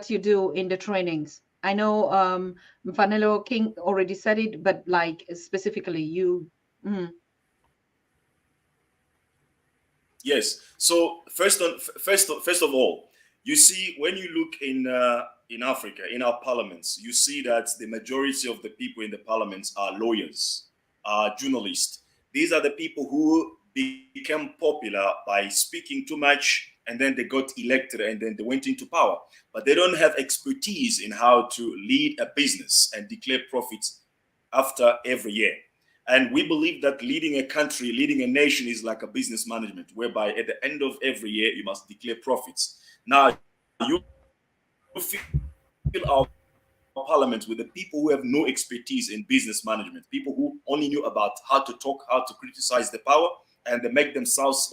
you do in the trainings? I know Mfaleno King already said it, but like specifically you.
Yes. So first of all, you see, when you look in Africa, in our parliaments, you see that the majority of the people in the parliaments are lawyers, are journalists. These are the people who became popular by speaking too much, and then they got elected, and then they went into power. But they don't have expertise in how to lead a business and declare profits after every year. And we believe that leading a country, leading a nation is like a business management, whereby at the end of every year, you must declare profits. Now, you fill our parliament with the people who have no expertise in business management, people who only knew about how to talk, how to criticize the power, and they made themselves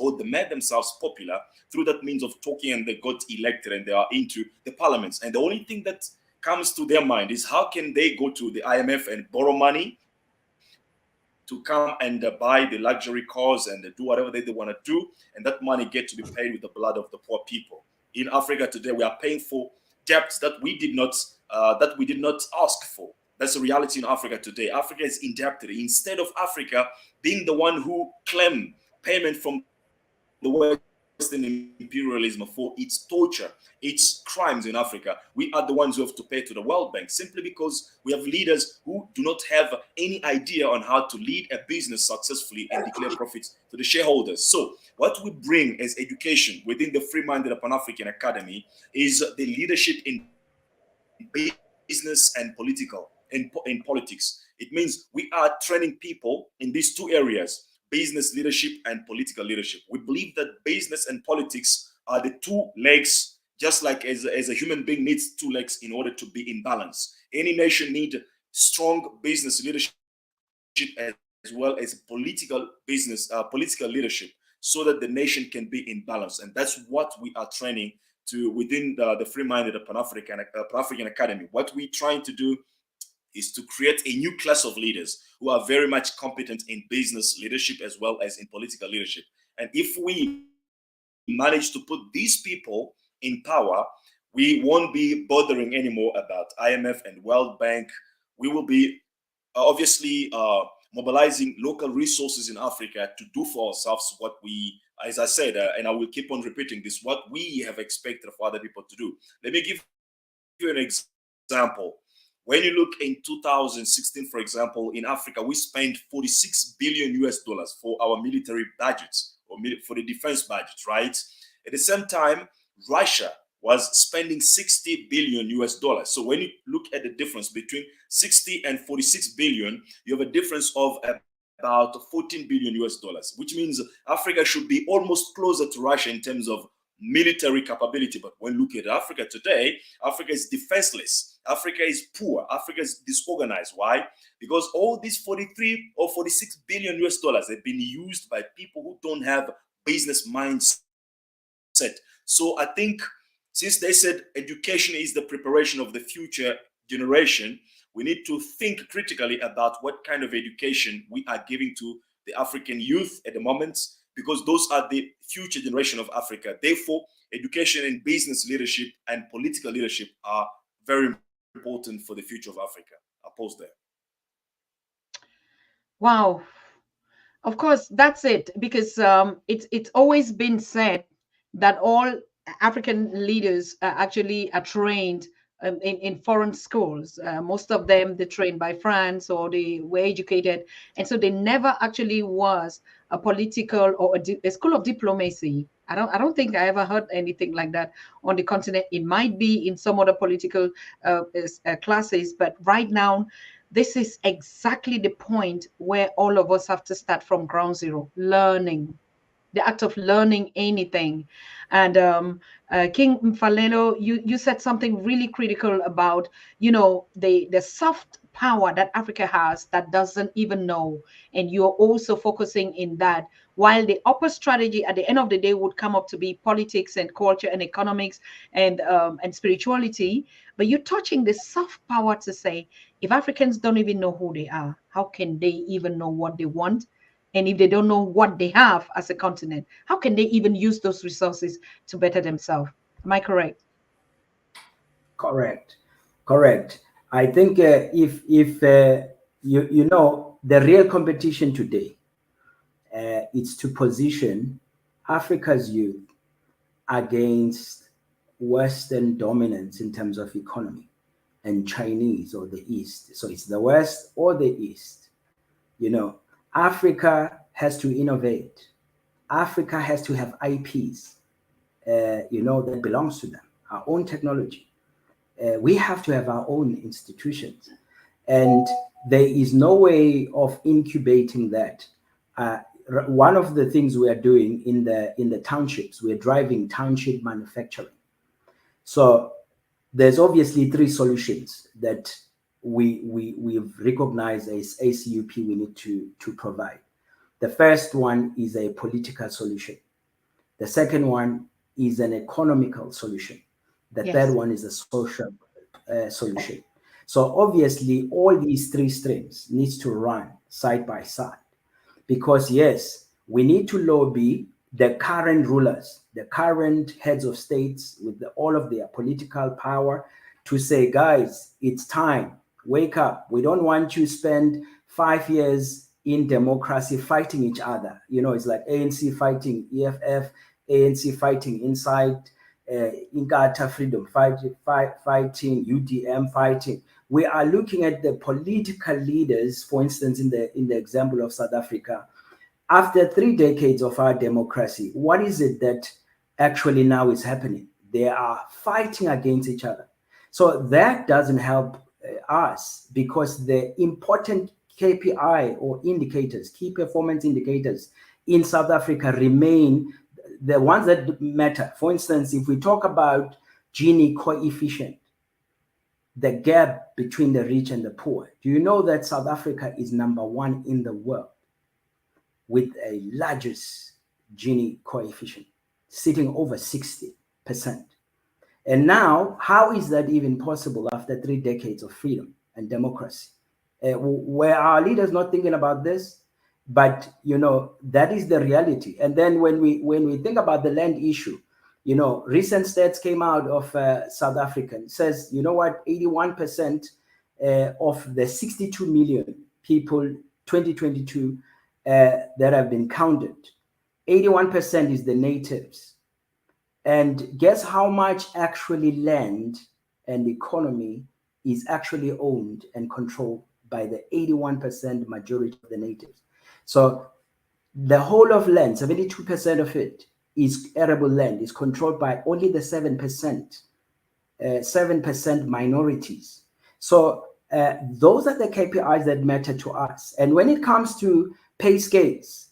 popular through that means of talking, and they got elected and they are into the parliaments. And the only thing that comes to their mind is how can they go to the IMF and borrow money to come and buy the luxury cars and do whatever they want to do, and that money get to be paid with the blood of the poor people. In Africa today, we are paying for debts that we did not ask for. That's the reality in Africa today. Africa is indebted. Instead of Africa being the one who claim payment from the Western imperialism for its torture, its crimes in Africa, we are the ones who have to pay to the World Bank, simply because we have leaders who do not have any idea on how to lead a business successfully and declare profits to the shareholders. So what we bring as education within the Free-Minded Pan-African Academy is the leadership in business and in politics. It means we are training people in these two areas: business leadership and political leadership. We believe that business and politics are the two legs, just like as a human being needs two legs in order to be in balance. Any nation needs strong business leadership as well as political leadership, so that the nation can be in balance. And that's what we are training to within the Free-Minded Pan-African Academy. What we're trying to do is to create a new class of leaders who are very much competent in business leadership as well as in political leadership. And if we manage to put these people in power, we won't be bothering anymore about IMF and World Bank. We will be obviously mobilizing local resources in Africa to do for ourselves what we, as I said, and I will keep on repeating this, what we have expected for other people to do. Let me give you an example. When you look in 2016, for example, in Africa, we spent 46 billion US dollars for our military budgets, or for the defense budget, right? At the same time, Russia was spending 60 billion US dollars. So when you look at the difference between 60 and 46 billion, you have a difference of about 14 billion US dollars, which means Africa should be almost closer to Russia in terms of military capability. But when you look at Africa today, Africa is defenseless. Africa is poor. Africa is disorganized. Why? Because all these 43 or 46 billion US dollars have been used by people who don't have business mindset. So I think, since they said education is the preparation of the future generation, we need to think critically about what kind of education we are giving to the African youth at the moment, because those are the future generation of Africa. Therefore, education and business leadership and political leadership are very important for the future of Africa. I'll pause there.
Wow. Of course, that's it, because it's always been said that all African leaders actually are trained in foreign schools. Most of them, they're trained by France, or they were educated. And so they never actually was a political or a school of diplomacy. I don't think I ever heard anything like that on the continent. It might be in some other political classes, but right now, this is exactly the point where all of us have to start from ground zero, learning. The act of learning anything. And King Mfaleno, you said something really critical about, the soft power that Africa has that doesn't even know. And you're also focusing in that, while the upper strategy at the end of the day would come up to be politics and culture and economics and spirituality. But you're touching the soft power to say, if Africans don't even know who they are, how can they even know what they want? And if they don't know what they have as a continent, how can they even use those resources to better themselves? Am I correct?
Correct. I think if the real competition today, it's to position Africa's youth against Western dominance in terms of economy, and Chinese or the East. So it's the West or the East. Africa has to innovate. Africa has to have IPs, that belongs to them, our own technology. We have to have our own institutions. And there is no way of incubating that. One of the things we are doing in the townships, we're driving township manufacturing. So there's obviously 3 solutions that we've recognized as ACUP we need to provide. The first one is a political solution. The second one is an economical solution. The third one is a social solution. So obviously, all these three streams needs to run side by side, because yes, we need to lobby the current rulers, the current heads of states with all of their political power to say, guys, it's time, wake up. We don't want you to spend 5 years in democracy fighting each other. You know, it's like ANC fighting EFF, ANC fighting inside Inkatha Freedom fighting, UDM fighting. We are looking at the political leaders, for instance, in the example of South Africa. After 3 decades of our democracy, what is it that actually now is happening? They are fighting against each other. So that doesn't help us, because the important KPI or indicators, key performance indicators in South Africa remain the ones that matter. For instance, if we talk about Gini coefficient, the gap between the rich and the poor, do you know that South Africa is #1 in the world with a largest Gini coefficient, sitting over 60%? And now, how is that even possible after 3 decades of freedom and democracy? Were our leaders not thinking about this? But you know, that is the reality. And then when we think about the land issue, you know, recent stats came out of South Africa. It says, you know what, 81% of the 62 million people 2022 that have been counted, 81% is the natives. And guess how much actually land and economy is actually owned and controlled by the 81% majority of the natives. So the whole of land, 72% of it is arable land, is controlled by only the 7% minorities. So those are the KPIs that matter to us. And when it comes to pay scales,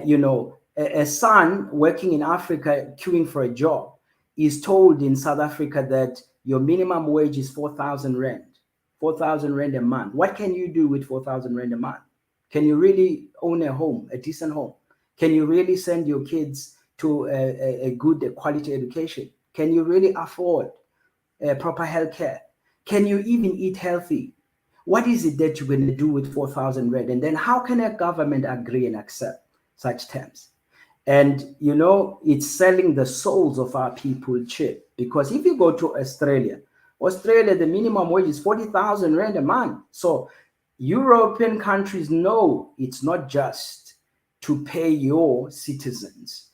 you know, a son working in Africa queuing for a job is told in South Africa that your minimum wage is 4,000 rand, 4,000 rand a month. What can you do with 4,000 rand a month? Can you really own a home, a decent home? Can you really send your kids to a good quality education? Can you really afford proper health care? Can you even eat healthy? What is it that you're going to do with 4,000 rand? And then how can a government agree and accept such terms? And, you know, it's selling the souls of our people cheap. Because if you go to Australia, the minimum wage is 40,000 rand a month. So European countries know it's not just to pay your citizens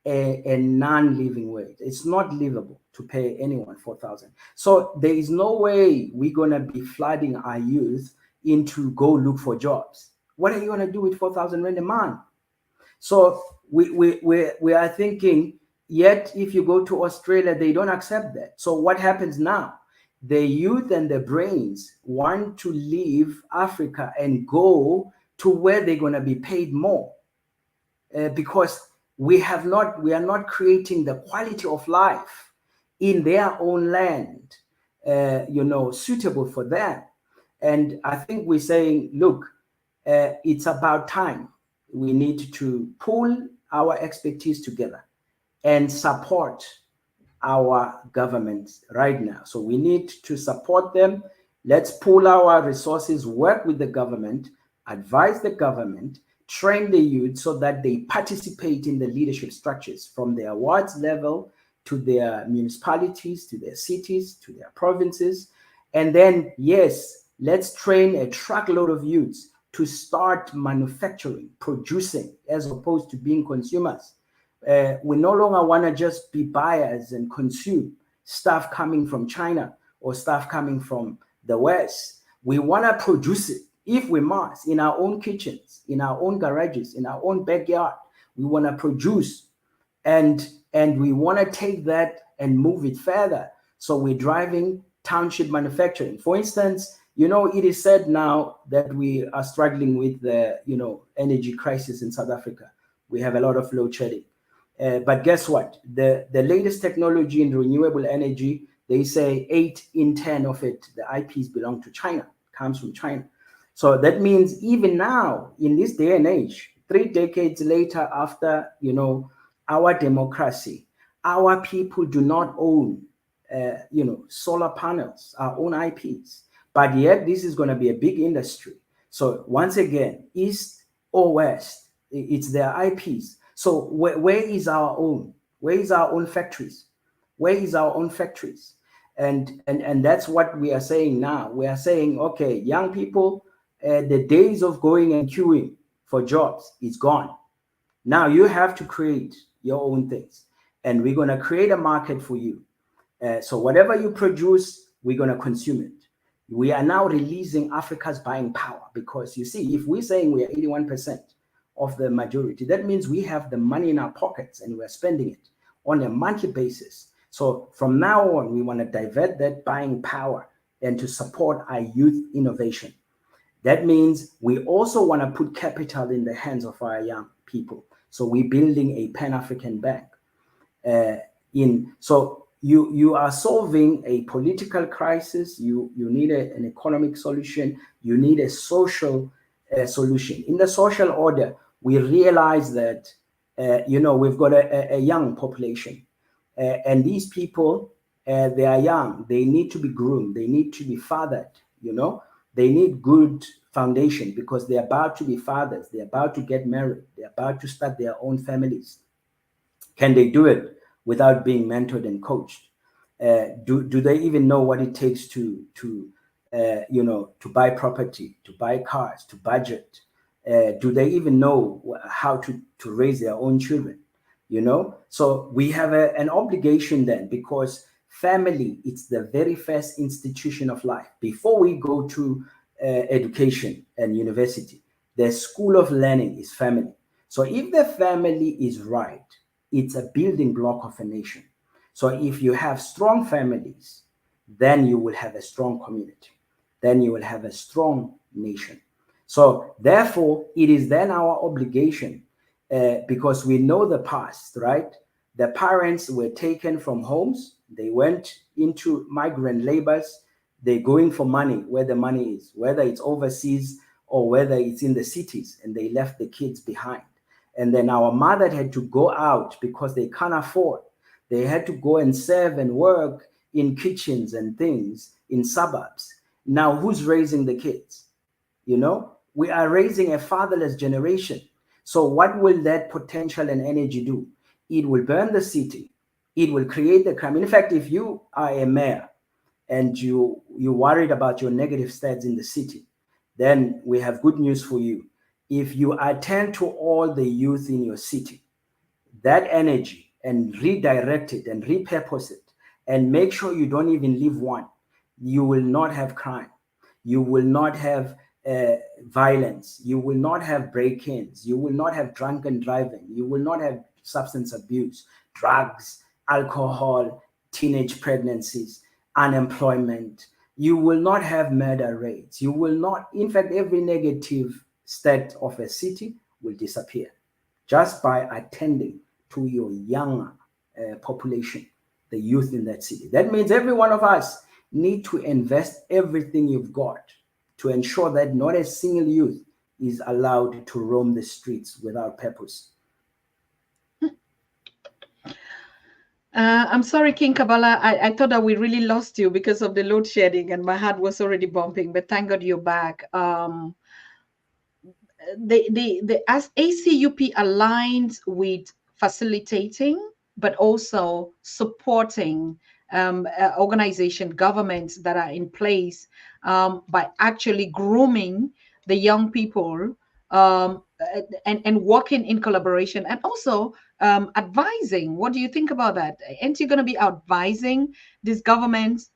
a non-living wage. It's not livable to pay anyone 4,000. So there is no way we're going to be flooding our youth into go look for jobs. What are you going to do with 4,000 rand a month? So we are thinking, yet if you go to Australia, they don't accept that. So what happens now? The youth and the brains want to leave Africa and go to where they're going to be paid more, because we are not creating the quality of life in their own land, you know, suitable for them. And I think we're saying, look, it's about time. We need to pull our expertise together and support our governments right now. So we need to support them. Let's pool our resources, work with the government, advise the government, train the youth so that they participate in the leadership structures from their wards level to their municipalities, to their cities, to their provinces. And then, yes, let's train a truckload of youths to start manufacturing, producing, as opposed to being consumers. We no longer want to just be buyers and consume stuff coming from China or stuff coming from the West. We want to produce it, if we must, in our own kitchens, in our own garages, in our own backyard. We want to produce, and we want to take that and move it further. So we're driving township manufacturing. For instance, you know, it is said now that we are struggling with the, you know, energy crisis in South Africa. We have a lot of load shedding. But guess what? The latest technology in renewable energy, they say 8 in 10 of it, the IPs belong to China, comes from China. So that means even now, in this day and age, 3 decades later, after, you know, our democracy, our people do not own, you know, solar panels, our own IPs. But yet this is going to be a big industry. So once again, East or West, it's their IPs. So where is our own? Where is our own factories? Where is our own factories? And that's what we are saying now. We are saying, okay, young people, the days of going and queuing for jobs is gone. Now you have to create your own things, and we're going to create a market for you. So whatever you produce, we're going to consume it. We are now releasing Africa's buying power, because you see, if we're saying we are 81% of the majority, that means we have the money in our pockets and we're spending it on a monthly basis. So from now on, we want to divert that buying power and to support our youth innovation. That means we also want to put capital in the hands of our young people. So we're building a Pan-African bank. So you are solving a political crisis. You need an economic solution. You need a social solution. In the social order, we realize that you know, we've got a young population, and these people, they are young. They need to be groomed. They need to be fathered. You know, they need good foundation, because they're about to be fathers. They're about to get married. They're about to start their own families. Can they do it without being mentored and coached? Do they even know what it takes to you know, to buy property, to buy cars, to budget? Do they even know how to raise their own children? You know, so we have an obligation then, because family, it's the very first institution of life. Before we go to education and university, the school of learning is family. So if the family is right, it's a building block of a nation. So if you have strong families, then you will have a strong community. Then you will have a strong nation. So therefore, it is then our obligation, because we know the past, right? The parents were taken from homes. They went into migrant labors. They're going for money where the money is, whether it's overseas or whether it's in the cities, and they left the kids behind. And then our mother had to go out because they can't afford. They had to go and serve and work in kitchens and things in suburbs. Now, who's raising the kids? You know, we are raising a fatherless generation. So what will that potential and energy do? It will burn the city. It will create the crime. In fact, if you are a mayor and you're worried about your negative stats in the city, then we have good news for you. If you attend to all the youth in your city, that energy, and redirect it and repurpose it, and make sure you don't even leave one, you will not have crime. You will not have violence. You will not have break-ins. You will not have drunken driving. You will not have substance abuse, drugs, alcohol, teenage pregnancies, unemployment. You will not have murder rates. You will not, in fact, every negative state of a city will disappear just by attending to your young population, the youth in that city. That means every one of us need to invest everything you've got to ensure that not a single youth is allowed to roam the streets without purpose.
I'm sorry, King Kabala. I thought that we really lost you because of the load shedding, and my heart was already bumping. But thank God you're back. As ACUP aligns with facilitating, but also supporting organization, governments that are in place by actually grooming the young people and working in collaboration, and also advising. What do you think about that? Aren't you going to be advising these governments?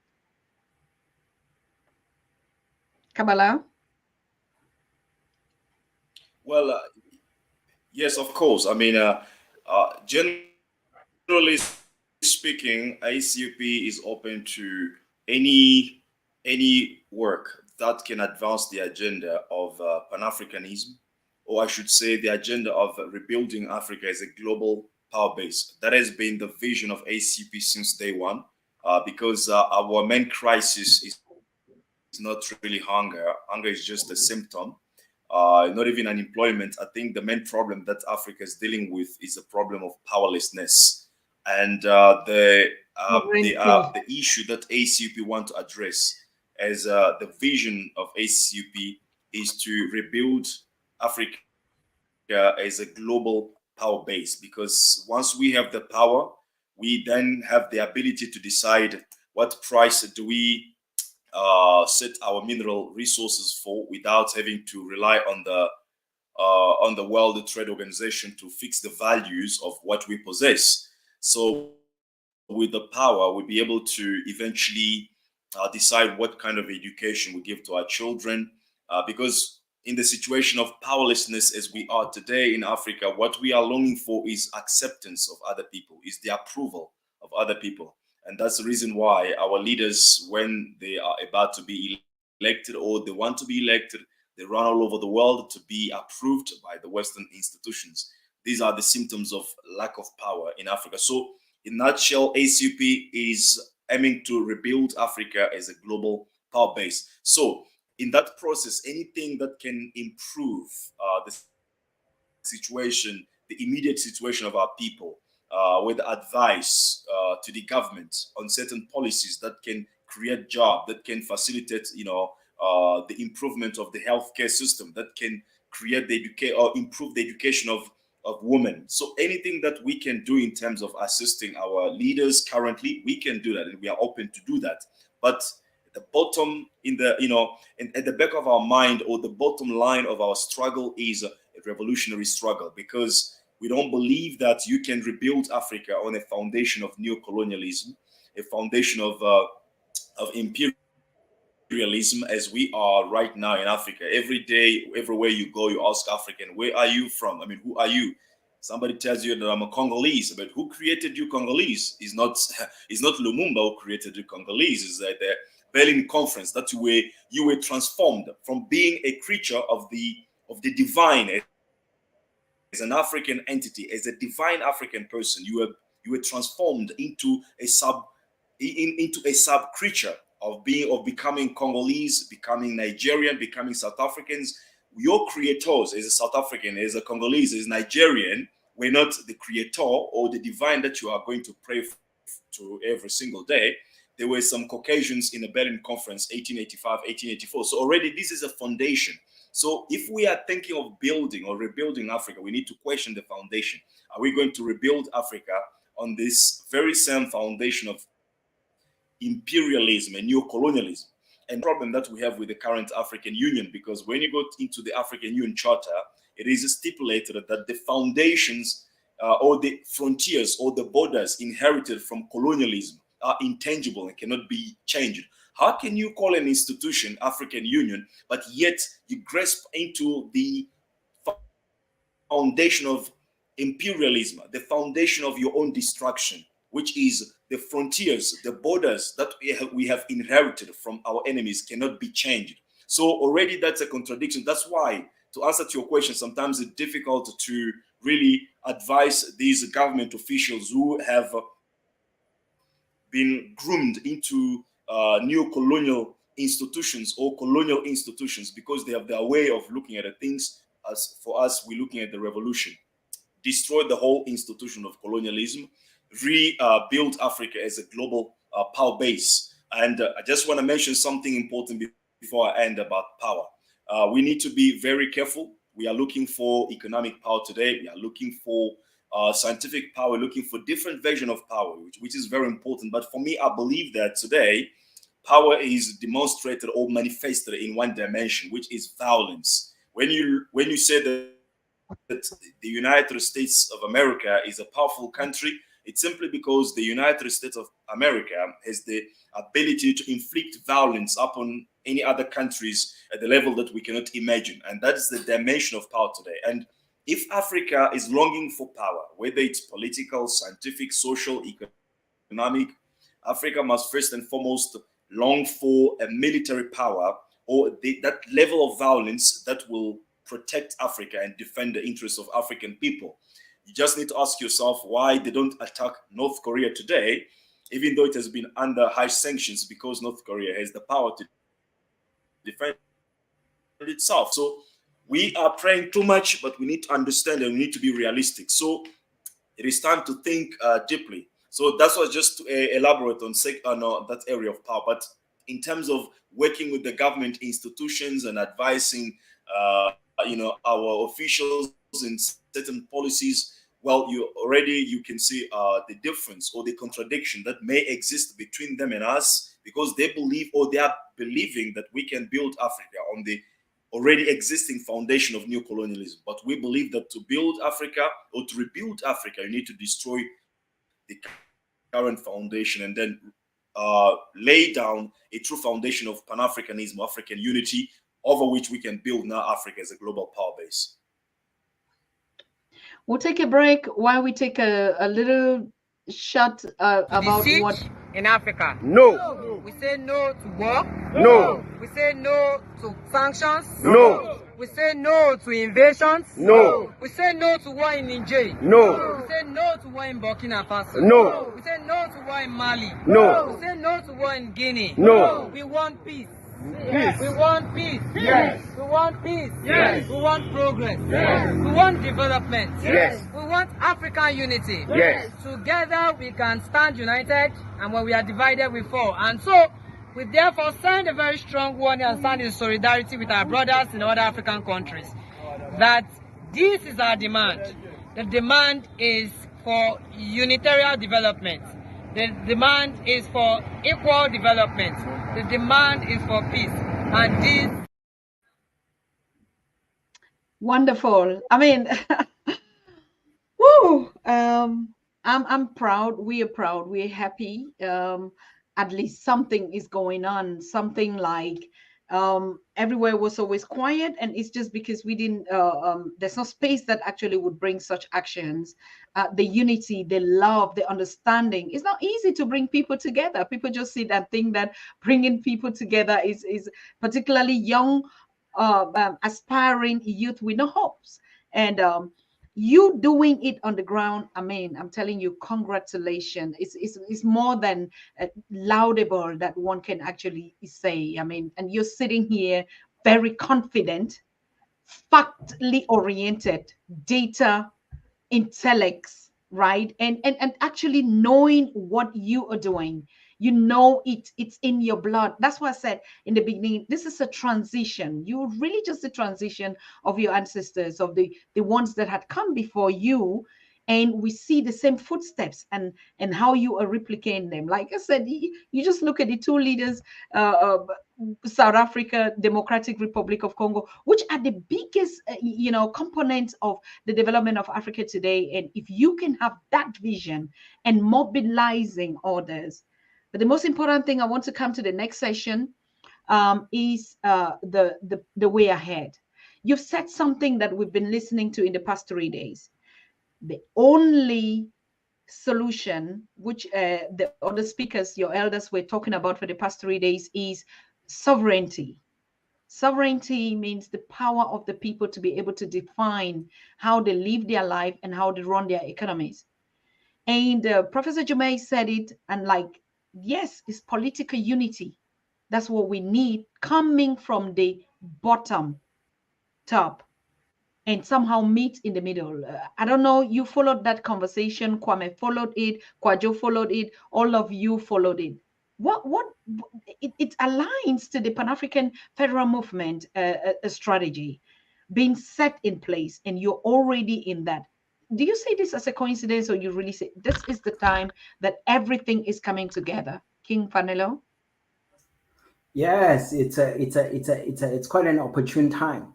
Kabala?
Well, yes, of course. I mean, generally speaking, ACUP is open to any work that can advance the agenda of Pan-Africanism, or I should say the agenda of rebuilding Africa as a global power base. That has been the vision of ACUP since day one, because our main crisis is not really hunger. Hunger is just a symptom. not even unemployment. I think the main problem that Africa is dealing with is the problem of powerlessness, and the issue that ACUP want to address as the vision of ACUP is to rebuild Africa as a global power base, because once we have the power, we then have the ability to decide what price do we set our mineral resources for without having to rely on the World Trade Organization to fix the values of what we possess. So with the power, we'll be able to eventually decide what kind of education we give to our children, because in the situation of powerlessness as we are today in Africa, what we are longing for is acceptance of other people, is the approval of other people. And that's the reason why our leaders, when they are about to be elected or they want to be elected, they run all over the world to be approved by the Western institutions. These are the symptoms of lack of power in Africa. So in a nutshell, ACUP is aiming to rebuild Africa as a global power base. So in that process, anything that can improve the situation, the immediate situation of our people, with advice to the government on certain policies that can create jobs, that can facilitate, the improvement of the healthcare system, that can create the educate or improve the education of women. So anything that we can do in terms of assisting our leaders currently, we can do that, and we are open to do that. But the bottom in the and at the back of our mind, or the bottom line of our struggle, is a revolutionary struggle, because we don't believe that you can rebuild Africa on a foundation of neocolonialism, a foundation of imperialism, as we are right now in Africa. Every day, everywhere you go, you ask African, where are you from? I mean, who are you? Somebody tells you that I'm a Congolese, but who created you Congolese? Is not Lumumba who created you Congolese. Is that the Berlin Conference that you were transformed from being a creature of the divine, as an African entity, as a divine African person. You were transformed into a sub creature of becoming Congolese, becoming Nigerian, becoming South Africans. Your creators as a South African, as a Congolese, as Nigerian, were not the creator or the divine that you are going to pray to every single day. There were some Caucasians in the Berlin Conference, 1885, 1884. So already this is a foundation. So if we are thinking of building or rebuilding Africa, we need to question the foundation. Are we going to rebuild Africa on this very same foundation of imperialism and neocolonialism? And the problem that we have with the current African Union, because when you go into the African Union Charter, it is stipulated that the foundations or the frontiers or the borders inherited from colonialism are intangible and cannot be changed. How can you call an institution African Union, but yet you grasp into the foundation of imperialism, the foundation of your own destruction, which is the frontiers, the borders that we have inherited from our enemies cannot be changed. So already that's a contradiction. That's why, to answer to your question, sometimes it's difficult to really advise these government officials who have been groomed into neo-colonial institutions or colonial institutions, because they have their way of looking at the things. As for us, we're looking at the revolution. Destroy the whole institution of colonialism, rebuild Africa as a global power base. And I just want to mention something important before I end about power. We need to be very careful. We are looking for economic power today. We are looking for scientific power, looking for different version of power, which is very important. But for me, I believe that today, power is demonstrated or manifested in one dimension, which is violence. When you say that the United States of America is a powerful country, it's simply because the United States of America has the ability to inflict violence upon any other countries at the level that we cannot imagine. And that is the dimension of power today. And if Africa is longing for power, whether it's political, scientific, social, economic, Africa must first and foremost long for a military power, or that level of violence that will protect Africa and defend the interests of African people. You just need to ask yourself why they don't attack North Korea today, even though it has been under high sanctions, because North Korea has the power to defend itself. So we are praying too much, but we need to understand and we need to be realistic. So it is time to think deeply. So that's what just to elaborate on that area of power. But in terms of working with the government institutions and advising, our officials in certain policies, well, you can see the difference or the contradiction that may exist between them and us, because they believe, or they are believing, that we can build Africa on the already existing foundation of neocolonialism. But we believe that to build Africa or to rebuild Africa, you need to destroy the current foundation and then lay down a true foundation of Pan-Africanism, African unity, over which we can build now Africa as a global power base.
We'll take a break while we take a little shot about what
in Africa.
No.
We say no to war.
No.
We say no to sanctions.
No.
We say no to invasions.
No.
We say no to war in Niger.
No.
We say no to war in Burkina Faso.
No.
We say no to war in Mali.
No.
We say no to war in Guinea.
No.
We want peace.
Peace.
We want peace.
Yes.
We want peace.
Yes.
We want progress.
Yes.
We want development.
Yes.
We want African unity.
Yes.
Together we can stand united, and when we are divided we fall. And so we therefore send a very strong warning and stand in solidarity with our brothers in other African countries that this is our demand. The demand is for unitarian development. The demand is for equal development. The demand is for peace. And this...
Wonderful. I mean, woo, I'm proud. We are proud. We're happy. At least something is going on. Something like everywhere was always quiet, and it's just because we didn't. There's no space that actually would bring such actions. The unity, the love, the understanding. It's not easy to bring people together. People just see that think that bringing people together is particularly young, aspiring youth with no hopes. And you doing it on the ground, I mean, I'm telling you, congratulations. It's more than laudable that one can actually say. I mean, and you're sitting here very confident, factly oriented, data, intellects, right? And actually knowing what you are doing. You know it's in your blood. That's why I said in the beginning, this is a transition. You're really just a transition of your ancestors, of the ones that had come before you. And we see the same footsteps and how you are replicating them. Like I said, you just look at the two leaders, South Africa, Democratic Republic of Congo, which are the biggest, components of the development of Africa today. And if you can have that vision and mobilizing others. But the most important thing I want to come to the next session is the way ahead. You've said something that we've been listening to in the past 3 days. The only solution, which the other speakers, your elders, were talking about for the past 3 days, is sovereignty. Sovereignty means the power of the people to be able to define how they live their life and how they run their economies. And Professor Jumei said it, and yes, it's political unity. That's what we need, coming from the bottom top and somehow meet in the middle. I don't know, you followed that conversation. Kwame followed it. Kwajo followed it. All of you followed it. It aligns to the Pan-African federal movement strategy being set in place, and you're already in that. Do you see this as a coincidence, or you really say this is the time that everything is coming together? King Mfaleno?
Yes, it's quite an opportune time.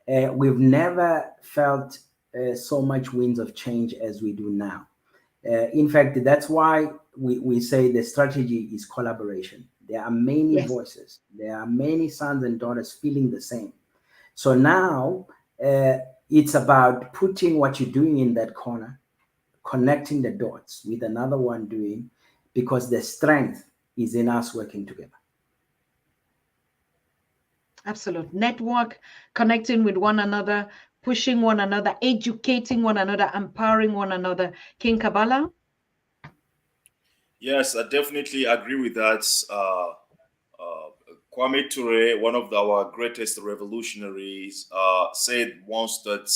We've never felt so much winds of change as we do now. In fact, that's why we say the strategy is collaboration. There are many voices. There are many sons and daughters feeling the same. So now it's about putting what you're doing in that corner, connecting the dots with another one doing, because the strength is in us working together.
Absolute network, connecting with one another, pushing one another, educating one another, empowering one another. King Kabala?
Yes, I definitely agree with that. Kwame Ture, one of our greatest revolutionaries, said once that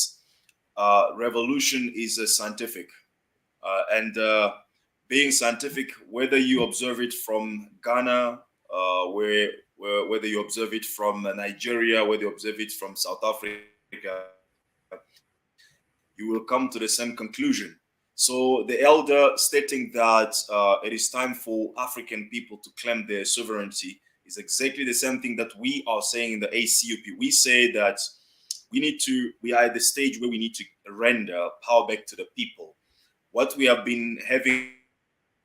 revolution is scientific. And being scientific, whether you observe it from Ghana, whether you observe it from Nigeria, whether you observe it from South Africa, you will come to the same conclusion. So the elder stating that it is time for African people to claim their sovereignty is exactly the same thing that we are saying in the ACUP. We say that we are at the stage where we need to render power back to the people. What we have been having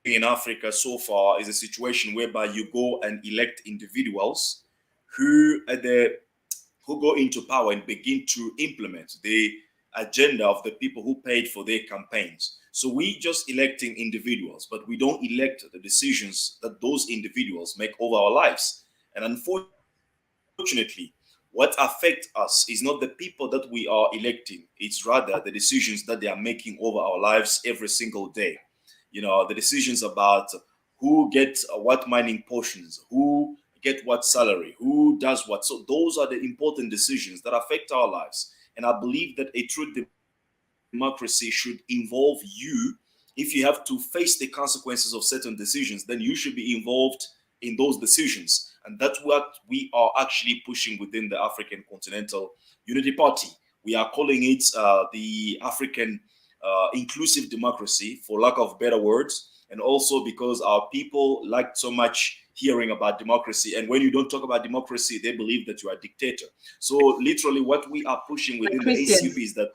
in Africa so far is a situation whereby you go and elect individuals who go into power and begin to implement the agenda of the people who paid for their campaigns. So we just electing individuals, but we don't elect the decisions that those individuals make over our lives. And unfortunately, what affects us is not the people that we are electing. It's rather the decisions that they are making over our lives every single day. You know, the decisions about who gets what mining portions, who get what salary, who does what. So those are the important decisions that affect our lives. And I believe that a true democracy should involve you. If you have to face the consequences of certain decisions, then you should be involved in those decisions. And that's what we are actually pushing within the African Continental Unity Party. We are calling it the African inclusive democracy, for lack of better words. And also because our people like so much hearing about democracy. And when you don't talk about democracy, they believe that you are a dictator. So literally what we are pushing within the ACUP is that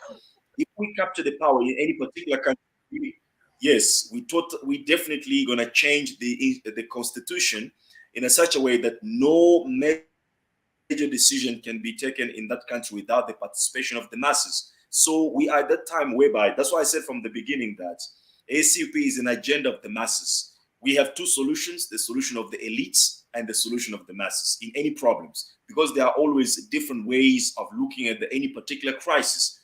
if we capture the power in any particular country, yes, we definitely going to change the constitution in such a way that no major decision can be taken in that country without the participation of the masses. So we are at that time whereby, that's why I said from the beginning that ACUP is an agenda of the masses. We have two solutions, the solution of the elites and the solution of the masses in any problems, because there are always different ways of looking at any particular crisis.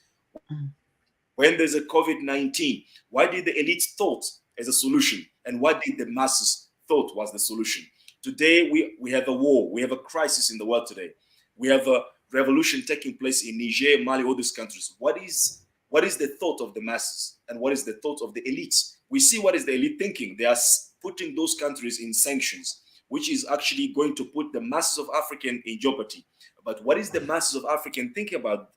When there's a COVID-19, why did the elites thought as a solution? And what did the masses thought was the solution? Today, we have a war. We have a crisis in the world today. We have a revolution taking place in Niger, Mali, all these countries. What is the thought of the masses? And what is the thought of the elites? We see what is the elite thinking. They are putting those countries in sanctions, which is actually going to put the masses of African in jeopardy. But what is the masses of African thinking about?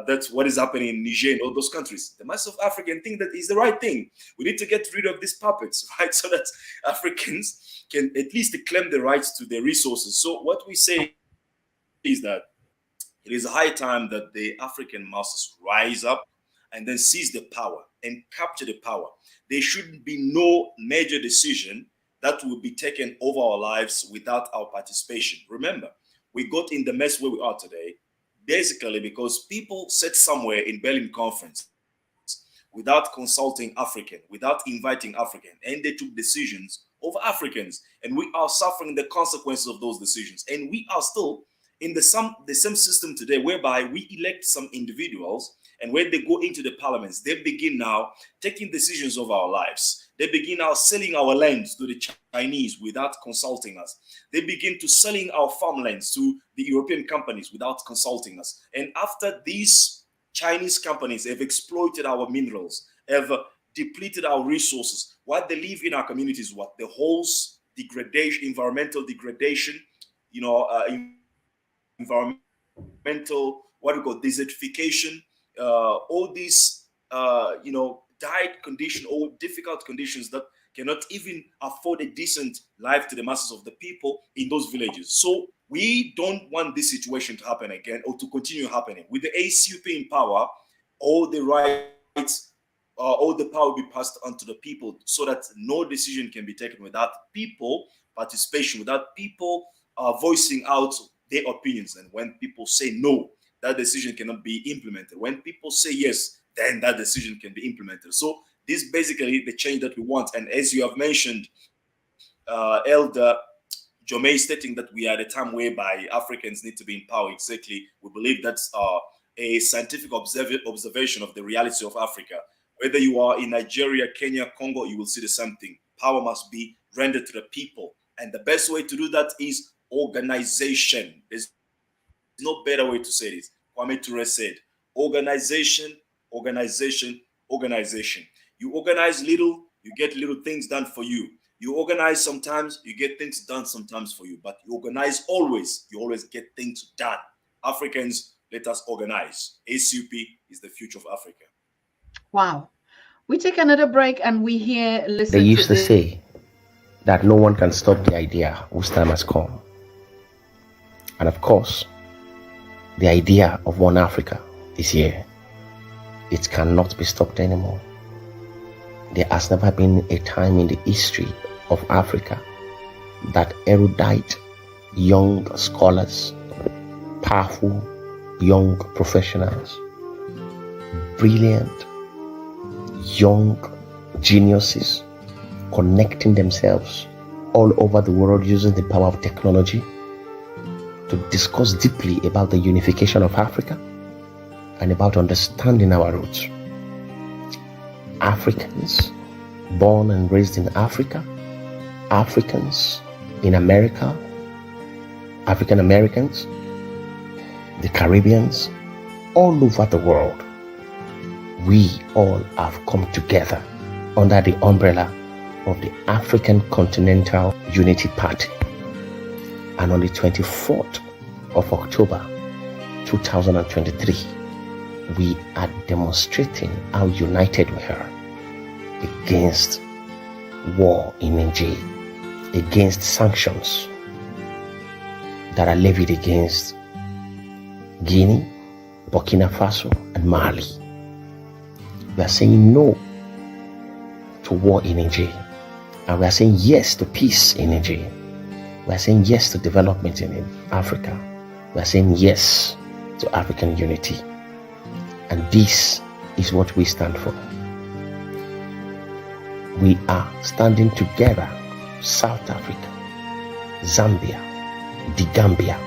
That's what is happening in Niger and all those countries. The mass of African think that is the right thing. We need to get rid of these puppets, right? So that Africans can at least claim the rights to their resources. So what we say is that it is high time that the African masses rise up and then seize the power and capture the power. There should be no major decision that will be taken over our lives without our participation. Remember, we got in the mess where we are today basically because people sat somewhere in Berlin conference without consulting African, without inviting African, and they took decisions over Africans. And we are suffering the consequences of those decisions. And we are still in the same system today whereby we elect some individuals, and when they go into the parliaments, they begin now taking decisions of our lives. They begin now selling our lands to the Chinese without consulting us. They begin to selling our farmlands to the European companies without consulting us. And after these Chinese companies have exploited our minerals, have depleted our resources, what they leave in our communities, what the holes, degradation, environmental degradation, environmental, what we call desertification, all these, diet condition or difficult conditions that cannot even afford a decent life to the masses of the people in those villages. So we don't want this situation to happen again or to continue happening. With the ACUP in power, all the rights, all the power will be passed on to the people so that no decision can be taken without people participation, without people voicing out their opinions. And when people say no, that decision cannot be implemented. When people say yes, then that decision can be implemented. So this is basically the change that we want. And as you have mentioned, Elder Jomei stating that we are at a time whereby Africans need to be in power. Exactly. We believe that's a scientific observation of the reality of Africa. Whether you are in Nigeria, Kenya, Congo, you will see the same thing. Power must be rendered to the people. And the best way to do that is organization. There's no better way to say this. Kwame Ture said, organization, organization, organization. You organize little, you get little things done for you. You organize sometimes, you get things done sometimes for you. But you organize always, you always get things done. Africans, let us organize. ACUP is the future of Africa.
Wow. We take another break and we hear, listen.
They used to say that no one can stop the idea whose time has come. And of course, the idea of one Africa is here. It cannot be stopped anymore. There has never been a time in the history of Africa that erudite young scholars, powerful young professionals, brilliant young geniuses connecting themselves all over the world using the power of technology to discuss deeply about the unification of Africa and about understanding our roots. Africans born and raised in Africa, Africans in America, African Americans, the Caribbeans, all over the world, we all have come together under the umbrella of the African Continental Unity Party. And on the 24th of October 2023, we are demonstrating how united we are against war in Niger, against sanctions that are levied against Guinea, Burkina Faso, and Mali. We are saying no to war in Niger, and we are saying yes to peace in Niger. We are saying yes to development in Africa. We are saying yes to African unity. And this is what we stand for. We are standing together, South Africa, Zambia, the Gambia,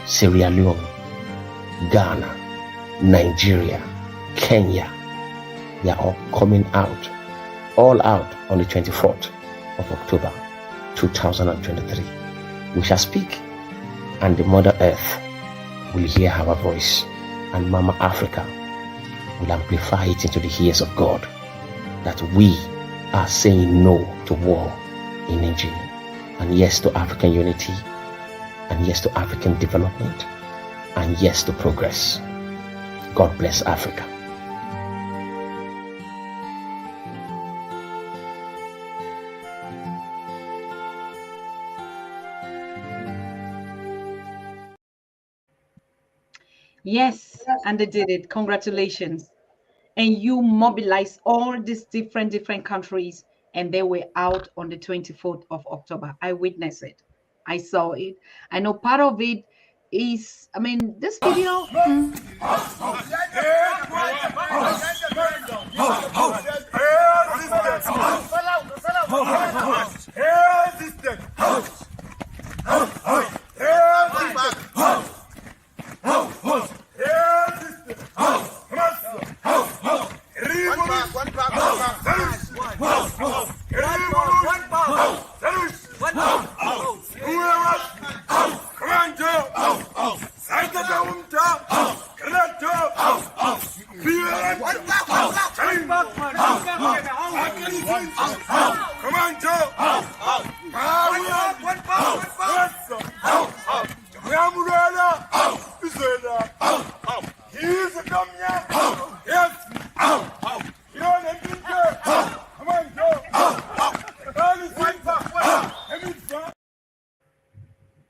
Sierra Leone, Ghana, Nigeria, Kenya. We are all coming out, all out on the 24th of October 2023. We shall speak, and the Mother Earth will hear our voice, and Mama Africa will amplify it into the ears of God, that we are saying no to war in Nigeria, and yes to African unity, and yes to African development, and yes to progress. God bless Africa.
Yes, and they did it. Congratulations. And you mobilized all these different countries, and they were out on the 24th of October. I witnessed it. I saw it. I know part of it is, I mean, this video.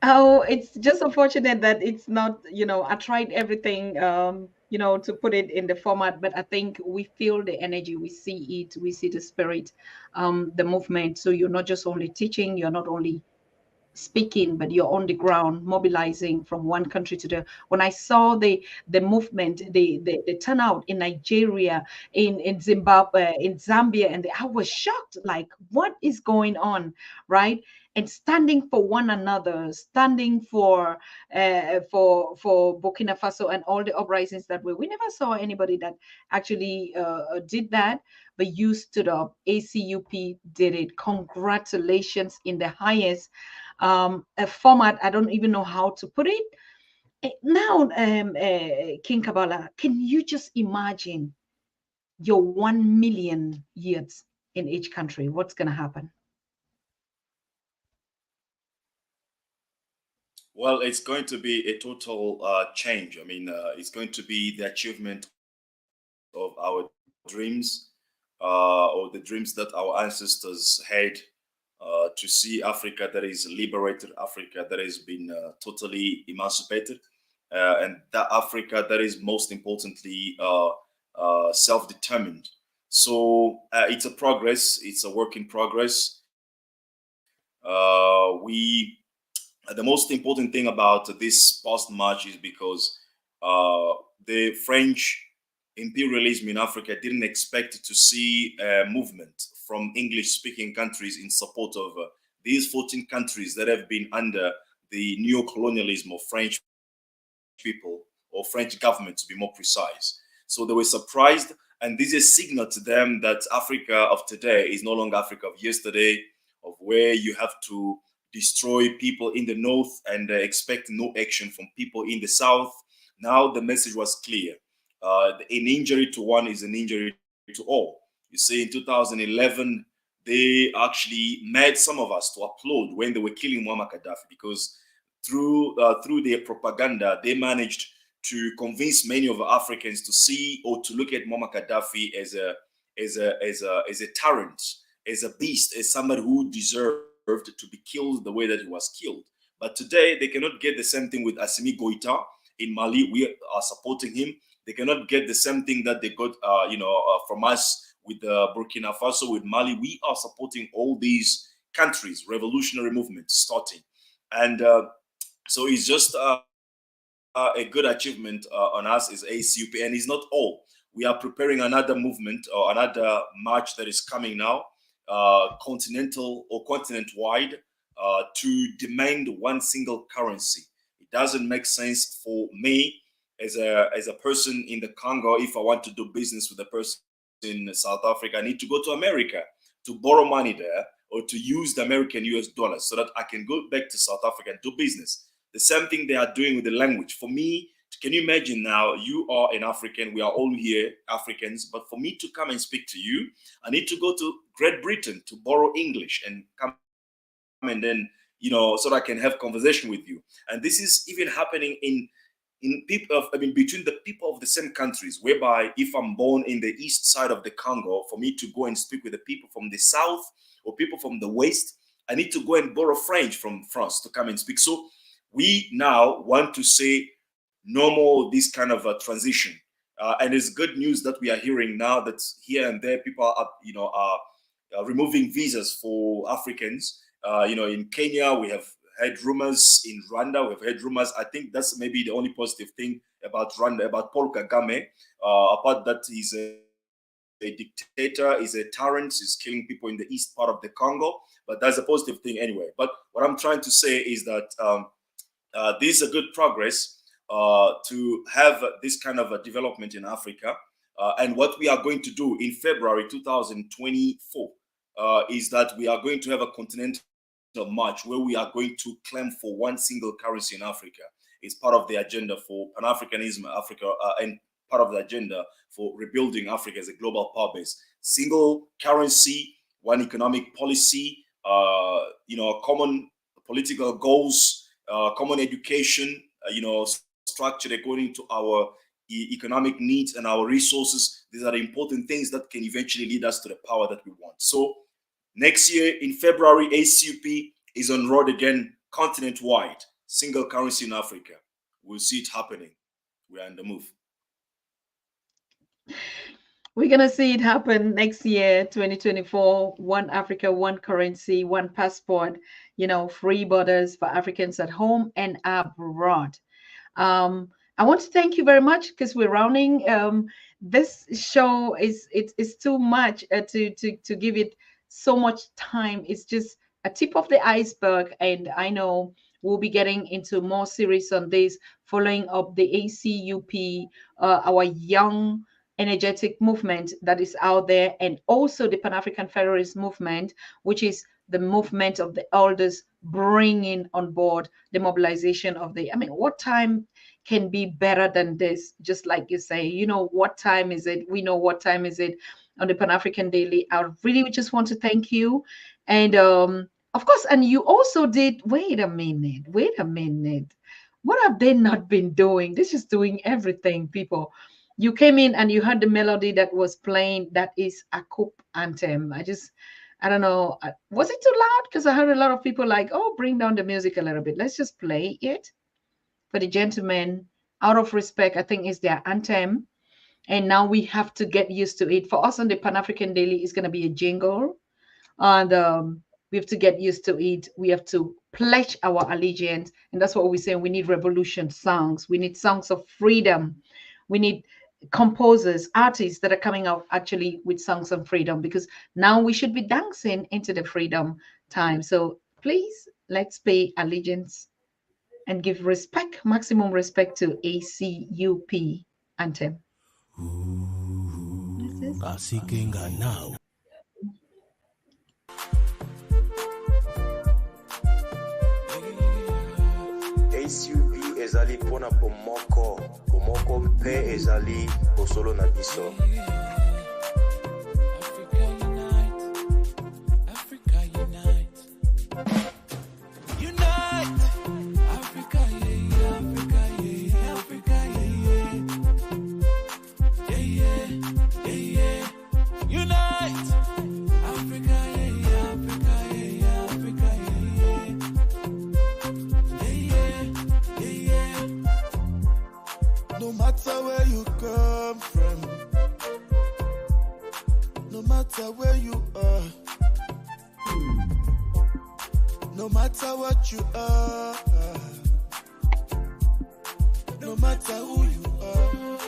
Oh, it's just unfortunate that it's not, I tried everything, to put it in the format, but I think we feel the energy, we see it, we see the spirit, the movement. So you're not just only teaching, you're not only speaking, but you're on the ground mobilizing from one country to the. When I saw the movement, the turnout in Nigeria, in Zimbabwe, in Zambia, and I was shocked, like, what is going on, right? And standing for one another, standing for Burkina Faso and all the uprisings that we never saw anybody that actually did that. but you stood up. ACUP did it. Congratulations in the highest a format. I don't even know how to put it. Now, King Kabala, can you just imagine your 1 million youths in each country? What's going to happen?
Well, it's going to be a total change. I mean, it's going to be the achievement of our dreams, or the dreams that our ancestors had, to see Africa that is liberated, Africa that has been totally emancipated, and that Africa that is most importantly self-determined. So it's a progress. It's a work in progress. The most important thing about this past March is because the French imperialism in Africa didn't expect to see a movement from English-speaking countries in support of these 14 countries that have been under the neo-colonialism of French people, or French government to be more precise. So they were surprised, and this is a signal to them that Africa of today is no longer Africa of yesterday, of where you have to destroy people in the north and expect no action from people in the south. Now the message was clear. An injury to one is an injury to all. You see, in 2011, they actually made some of us to applaud when they were killing Muammar Gaddafi, because through their propaganda, they managed to convince many of Africans to see or to look at Muammar Gaddafi as a tyrant, as a beast, as somebody who deserved to be killed the way that he was killed. But today, they cannot get the same thing with Assimi Goïta in Mali. We are supporting him. They cannot get the same thing that they got, from us with Burkina Faso, with Mali. We are supporting all these countries, revolutionary movements starting. And so it's just a good achievement on us as ACUP. And it's not all. We are preparing another movement or another march that is coming now, continental or continent-wide, to demand one single currency. It doesn't make sense for me as a person in the Congo. If I want to do business with a person in South Africa, I need to go to America to borrow money there, or to use the American US dollars so that I can go back to South Africa and do business. The same thing they are doing with the language. For me, can you imagine now, you are an African, we are all here Africans, but for me to come and speak to you, I need to go to Great Britain to borrow English and come and then, so that I can have conversation with you. And this is even happening in people between the people of the same countries, whereby if I'm born in the east side of the Congo, for me to go and speak with the people from the south or people from the west, I need to go and borrow French from France to come and speak. So we now want to say no more this kind of a transition. And it's good news that we are hearing now that here and there people are removing visas for Africans. In Kenya, we have heard rumors. In Rwanda, we've heard rumors. I think that's maybe the only positive thing about Rwanda, about Paul Kagame. Apart that he's a dictator, he's a tyrant, he's killing people in the east part of the Congo. But that's a positive thing anyway. But what I'm trying to say is that this is a good progress to have this kind of a development in Africa. And what we are going to do in February 2024 is that we are going to have a continental march where we are going to claim for one single currency in Africa. It's part of the agenda for Pan-Africanism Africa, and part of the agenda for rebuilding Africa as a global power base. Single currency, one economic policy, common political goals, common education, structured according to our economic needs and our resources. These are the important things that can eventually lead us to the power that we want. So next year in February, ACUP is on road again, continent-wide, single currency in Africa. We'll see it happening. We are on the move.
We're going to see it happen next year, 2024. One Africa, one currency, one passport, free borders for Africans at home and abroad. I want to thank you very much because we're rounding. This show is too much to give it so much time. It's just a tip of the iceberg, and I know we'll be getting into more series on this, following up the ACUP, our young energetic movement that is out there, and also the Pan-African Federalist movement, which is the movement of the elders bringing on board the mobilization of the, I mean, what time can be better than this? Just like you say, you know, what time is it? We know what time is it on the Pan-African Daily. I really just want to thank you. And of course, and you also did, wait a minute. What have they not been doing? This is doing everything, people. You came in and you heard the melody that was playing. That is ACUP anthem. I don't know. Was it too loud? Because I heard a lot of people like, oh, bring down the music a little bit. Let's just play it for the gentlemen. Out of respect, I think it's their anthem. And now we have to get used to it. For us on the Pan-African Daily, it's going to be a jingle. And we have to get used to it. We have to pledge our allegiance. And that's what we're saying. We need revolution songs. We need songs of freedom. We need composers, artists that are coming out actually with songs on freedom, because now we should be dancing into the freedom time. So please, let's pay allegiance and give respect, maximum respect to ACUP anthem.
Now.
ACUP ezali pona pomoko mpe ezali osolo na biso.
No matter where you come from, no matter where you are, no matter what you are, no matter who you are,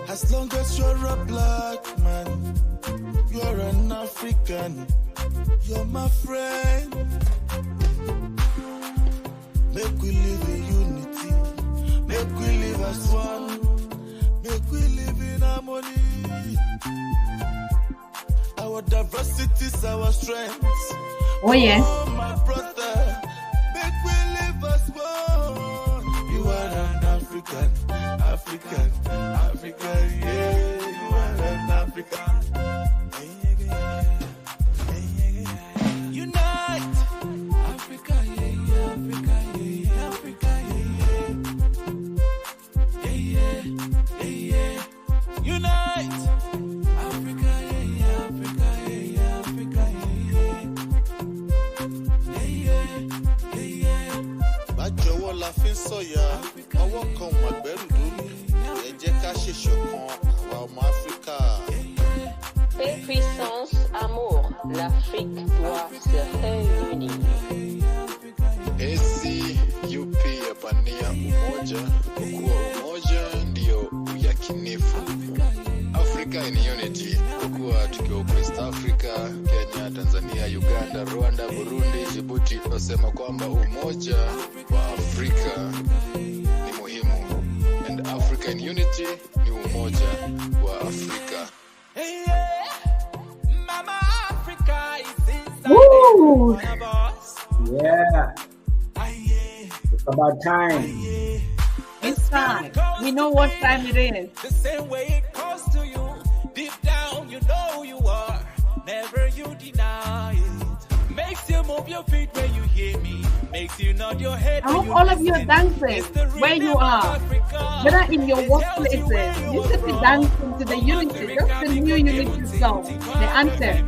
as long as you're a black man, you're an African, you're my friend. Make we live in unity, make we live as one, make we live in harmony. Our diversity is our strength.
Oh yes.
Oh my brother, make we live as one. You are an African, yeah. You are an African. Unite, Africa, yeah, Africa. Unite, Africa, yeah, Africa, yeah, Africa, yeah.
Bájọwọ́ la fi ń sọ̀yà, ọwọ́ kan mà gbẹ́rù dórí. Ẹ jẹ́ ká ṣe ṣọ̀kan àwa ọmọ Áfíríkà.
Paix, puissance, amour, l'Afrique doit se réunir.
ACUP yapania umoja, kwa kuwa umoja ndio uyakinifu. Africa in unity, kwa kuwa tukiwa East Africa, Kenya, Tanzania, Uganda, Rwanda, Burundi, Djibouti, tunasema kwamba umoja wa Afrika ni muhimu. And Africa in unity ni umoja wa Afrika.
Mama Africa is inside.
Woo! Yeah. It's about time.
It's time. We know what time it is.
The same way it calls to you. Deep down, you know you are. Never you deny it. Makes you move your feet when you hear me. Makes you nod your head.
I hope all of you are dancing where you are. Whether in your workplaces, you should be dancing to the unity. That's the new unity song, the anthem.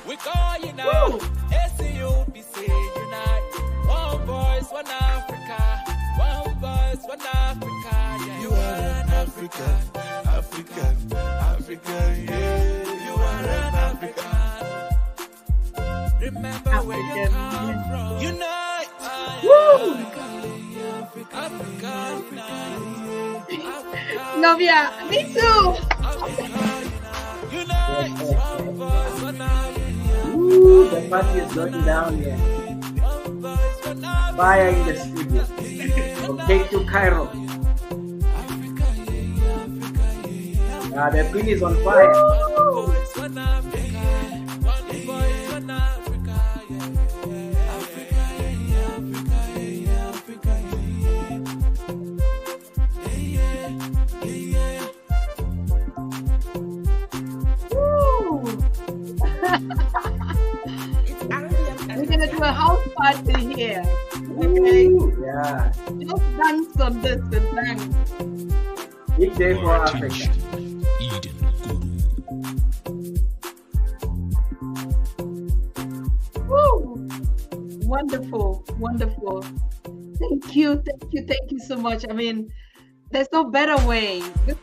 We call you now. ACUP say unite. One voice, one Africa. One voice, one Africa. Yeah.
You are an African, yeah. You are an African.
Remember where you come from. Unite.
Woo!
Africa, unite.
Novia, me too.
Unite. One voice, one Africa.
Ooh, the party is going down here. Fire in the studio. From Cape to Cairo. The Queen is on fire.
We're gonna do a house party here. Okay?
Yeah.
Just dance on this and dance.
Big day for Africa.
Woo! Wonderful, wonderful. Thank you so much. I mean, there's no better way. This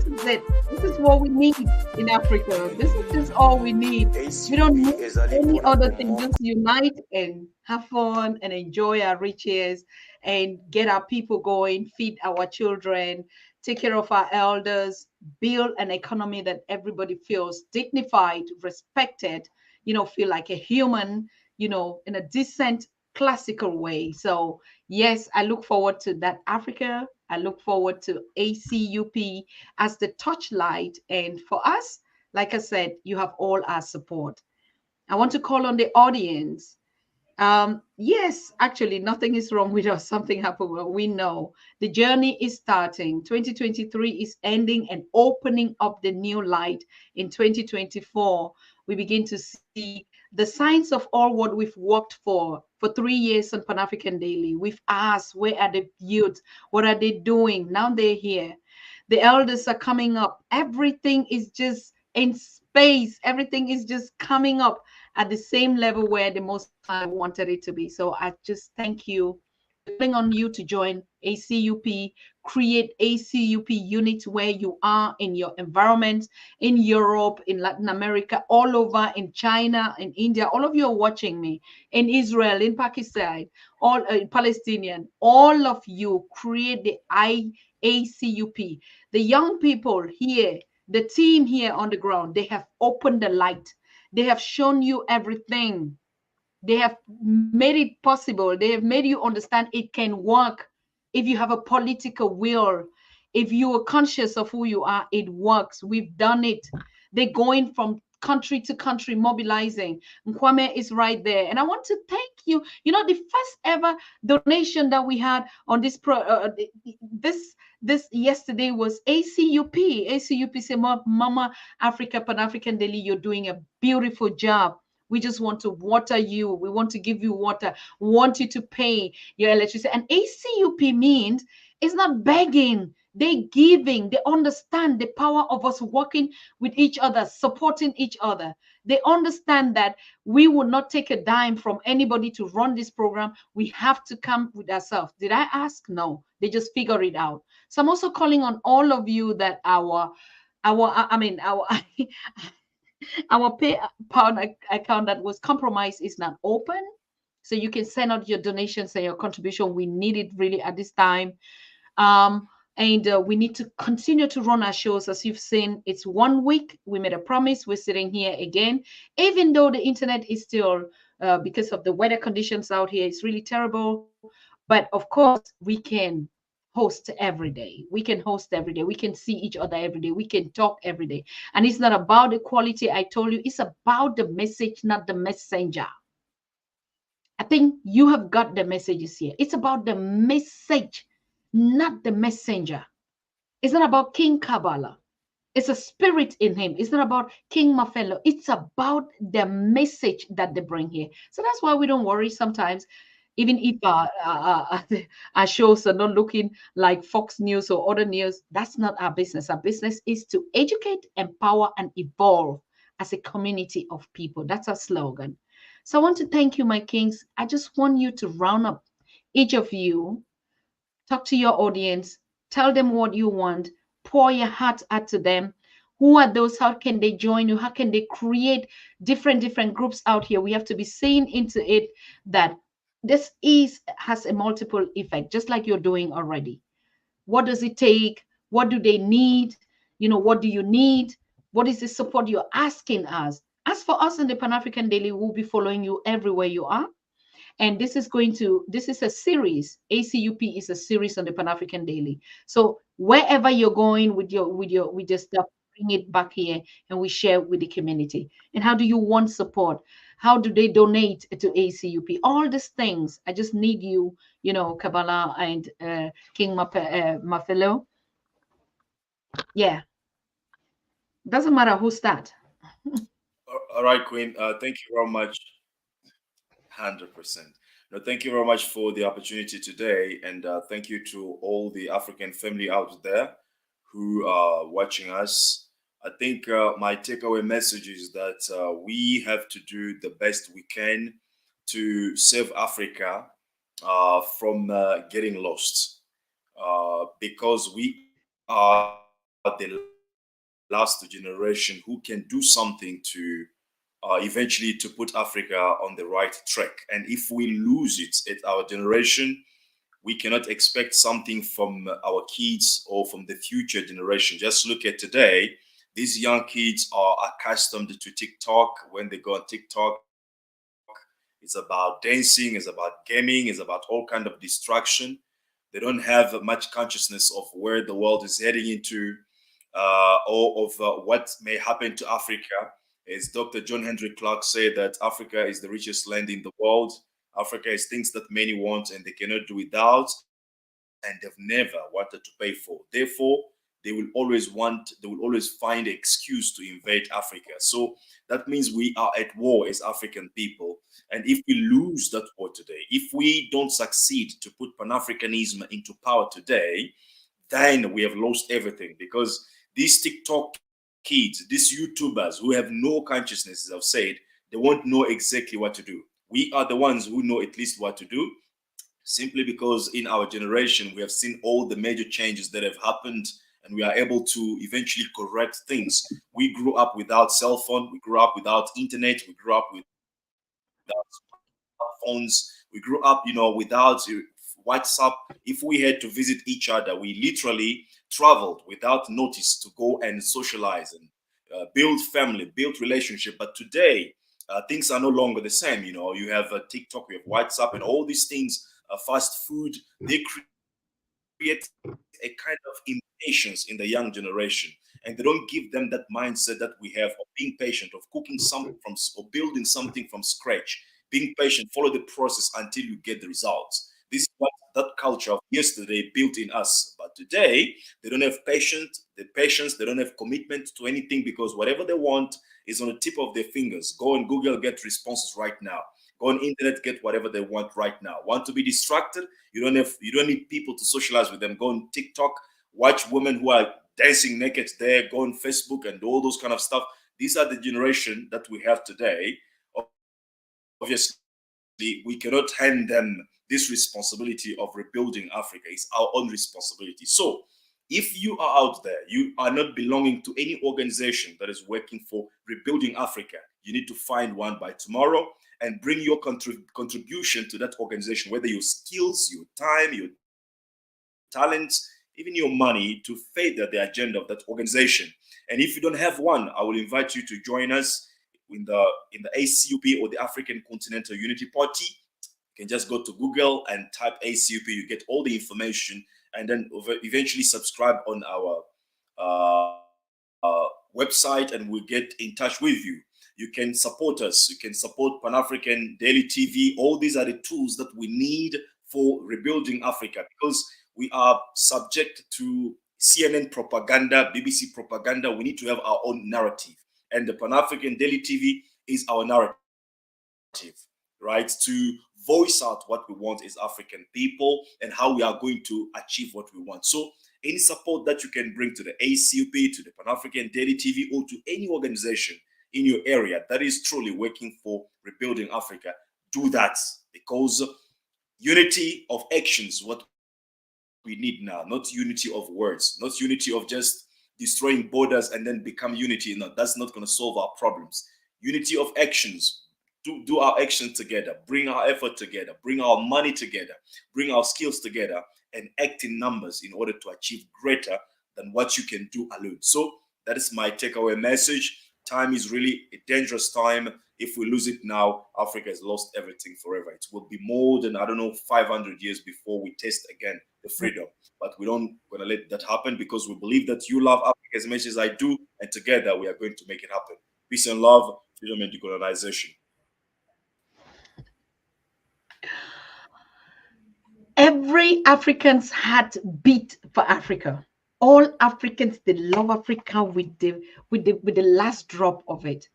is it. This is what we need in Africa. This is just all we need. We don't need any other thing. Just unite and have fun and enjoy our riches and get our people going, feed our children, take care of our elders, build an economy that everybody feels dignified, respected, feel like a human, in a decent, classical way. So yes, I look forward to that Africa. I look forward to ACUP as the touchlight. And for us, like I said, you have all our support. I want to call on the audience. Yes, actually, nothing is wrong with us. Something happened. Well, we know the journey is starting. 2023 is ending and opening up the new light in 2024. We begin to see the signs of all what we've worked for 3 years on Pan-African Daily. We've asked, where are the youth? What are they doing? Now they're here. The elders are coming up. Everything is just in space. Everything is just coming up at the same level where the Most High wanted it to be. So I just thank you. Calling on you to join ACUP, create ACUP units where you are in your environment, in Europe, in Latin America, all over, in China, in India. All of you are watching me, in Israel, in Pakistan, all Palestinian. All of you create the ACUP. The young people here, the team here on the ground, they have opened the light. They have shown you everything. They have made it possible. They have made you understand it can work. If you have a political will, if you are conscious of who you are, it works. We've done it. They're going from country to country mobilizing. Nkwame is right there. And I want to thank you. The first ever donation that we had on this this yesterday was ACUP. ACUP said, Mama Africa, Pan-African Daily, you're doing a beautiful job. We just want to water you. We want to give you water. We want you to pay your electricity. And ACUP means it's not begging. They're giving. They understand the power of us working with each other, supporting each other. They understand that we will not take a dime from anybody to run this program. We have to come with ourselves. Did I ask? No. They just figure it out. So I'm also calling on all of you that our PayPal account that was compromised is not open. So you can send out your donations and your contribution. We need it really at this time. And we need to continue to run our shows. As you've seen, it's 1 week. We made a promise. We're sitting here again. Even though the internet is still, because of the weather conditions out here, it's really terrible. But of course, we can host every day. We can host every day. We can see each other every day. We can talk every day. And it's not about the quality, I told you. It's about the message, not the messenger. I think you have got the messages here. It's about the message, not the messenger. It's not about King Kabala. It's a spirit in him. It's not about King Mfaleno. It's about the message that they bring here. So that's why we don't worry sometimes. Even if our shows are not looking like Fox News or other news, that's not our business. Our business is to educate, empower, and evolve as a community of people. That's our slogan. So I want to thank you, my kings. I just want you to round up each of you, talk to your audience, tell them what you want, pour your heart out to them. Who are those? How can they join you? How can they create different groups out here? We have to be seeing into it that this has a multiple effect, just like you're doing already. What does it take? What do they need? What do you need? What is the support you're asking us? As for us in the Pan-African Daily, we'll be following you everywhere you are. And this is a series. ACUP is a series on the Pan-African Daily. So wherever you're going with your stuff, bring it back here and we share with the community. And how do you want support? How do they donate to ACUP? All these things. I just need you, Kabala and King Mfaleno. Yeah. Doesn't matter who start.
All right, Queen. Thank you very much. 100%. No, thank you very much for the opportunity today, and thank you to all the African family out there who are watching us. I think my takeaway message is that we have to do the best we can to save Africa from getting lost, because we are the last generation who can do something to eventually to put Africa on the right track. And if we lose it at our generation, we cannot expect something from our kids or from the future generation. Just look at today. These young kids are accustomed to TikTok. When they go on TikTok, it's about dancing, it's about gaming, it's about all kind of distraction. They don't have much consciousness of where the world is heading into, or of what may happen to Africa. As Dr. John Henry Clark said, that Africa is the richest land in the world. Africa is things that many want and they cannot do without, and they've never wanted to pay for. Therefore, they will always find an excuse to invade Africa. So that means we are at war as African people. And if we lose that war today, if we don't succeed to put Pan-Africanism into power today, then we have lost everything, because these TikTok kids, these YouTubers who have no consciousness, as I've said, they won't know exactly what to do. We are the ones who know at least what to do, simply because in our generation, we have seen all the major changes that have happened, and we are able to eventually correct things. We grew up without cell phone. We grew up without internet. We grew up without smartphones. We grew up, without WhatsApp. If we had to visit each other, we literally traveled without notice to go and socialize and build family, build relationship. But today, things are no longer the same. You have TikTok, you have WhatsApp, and all these things, fast food, they create a kind of impatience in the young generation, and they don't give them that mindset that we have of being patient, of cooking something or building something from scratch. Being patient, follow the process until you get the results. This is what that culture of yesterday built in us. But today, they don't have patience, they don't have commitment to anything, because whatever they want is on the tip of their fingers. Go on Google, get responses right now. Go on internet, get whatever they want right now. Want to be distracted? You don't need people to socialize with them. Go on TikTok, watch women who are dancing naked there, go on Facebook and all those kind of stuff. These are the generation that we have today. Obviously, we cannot hand them this responsibility of rebuilding Africa. It's our own responsibility. So if you are out there, you are not belonging to any organization that is working for rebuilding Africa, you need to find one by tomorrow and bring your contribution to that organization, whether your skills, your time, your talents, even your money, to further the agenda of that organization. And if you don't have one, I will invite you to join us in the ACUP, or the African Continental Unity Party. You can just go to Google and type ACUP. You get all the information, and then eventually subscribe on our website, and we'll get in touch with you. You can support us. You can support Pan-African Daily TV. All these are the tools that we need for rebuilding Africa, because we are subject to CNN propaganda, BBC propaganda. We need to have our own narrative. And the Pan-African Daily TV is our narrative, right? To voice out what we want as African people and how we are going to achieve what we want. So any support that you can bring to the ACUP, to the Pan-African Daily TV, or to any organization in your area that is truly working for rebuilding Africa, do that, because unity of actions, what we need now, not unity of words, not unity of just destroying borders and then become unity. No, that's not going to solve our problems. Unity of actions, do our actions together, bring our effort together, bring our money together, bring our skills together, and act in numbers in order to achieve greater than what you can do alone. So that is my takeaway message. time is really a dangerous time. If we lose it now, Africa has lost everything forever. It will be more than, 500 years before we taste again the freedom. But we don't want to let that happen, because we believe that you love Africa as much as I do, and together we are going to make it happen. Peace and love, freedom and decolonization.
Every African's heart beat for Africa. All Africans, they love Africa with the last drop of it.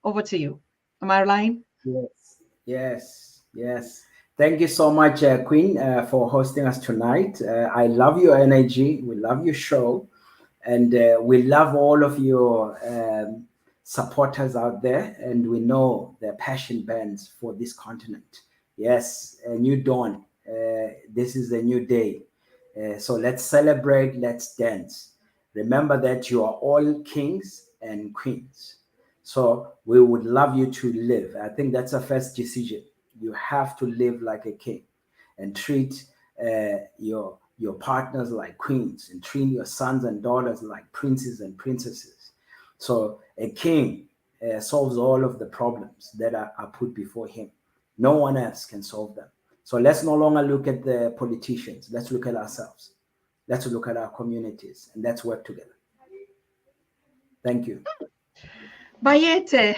Over to you. Am I lying?
Yes. Thank you so much, Queen, for hosting us tonight. I love your energy. We love your show. And we love all of your supporters out there. And we know their passion burns for this continent. Yes, a new dawn. This is a new day. So let's celebrate, let's dance. Remember that you are all kings and queens. So we would love you to live. I think that's a first decision. You have to live like a king and treat your partners like queens, and treat your sons and daughters like princes and princesses. So a king solves all of the problems that are put before him. No one else can solve them. So let's no longer look at the politicians. Let's look at ourselves. Let's look at our communities, and let's work together. Thank you.
Bayete.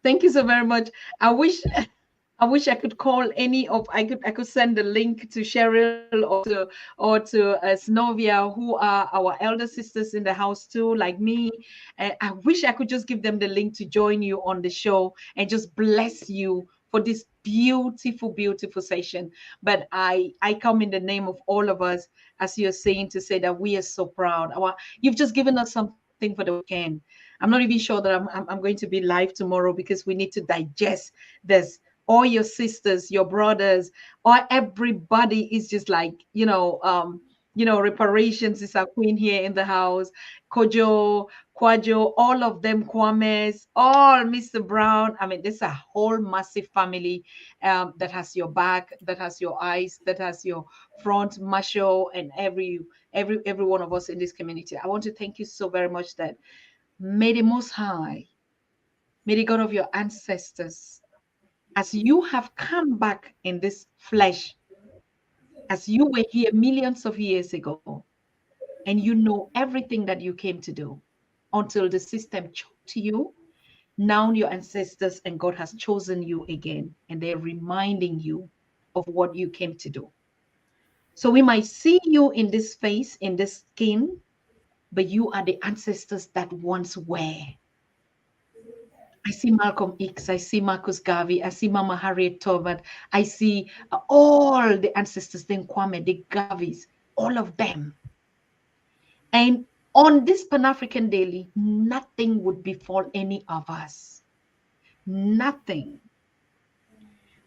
Thank you so very much. I wish I could call any of, I could send the link to Cheryl or to Snovia, who are our elder sisters in the house too, like me. I wish I could just give them the link to join you on the show and just bless you for this beautiful session. But I come in the name of all of us, as you're saying, to say that we are so proud. You've just given us something for the weekend. I'm not even sure that I'm going to be live tomorrow, because we need to digest this. All your sisters, your brothers, or everybody is just like, reparations is our queen here in the house. Kojo, Kwajo, all of them, Kwames, all Mr. Brown. I mean, there's a whole massive family that has your back, that has your eyes, that has your front, Masho, and every one of us in this community. I want to thank you so very much that may the Most High, may the God of your ancestors, as you have come back in this flesh, as you were here millions of years ago, and you know everything that you came to do until the system choked you, now your ancestors and God has chosen you again, and they're reminding you of what you came to do. So we might see you in this face, in this skin, but you are the ancestors that once were. I see Malcolm X, I see Marcus Garvey, I see Mama Harriet Tubman, I see all the ancestors, the Kwame, the Garveys, all of them. And on this Pan-African Daily, nothing would befall any of us. Nothing.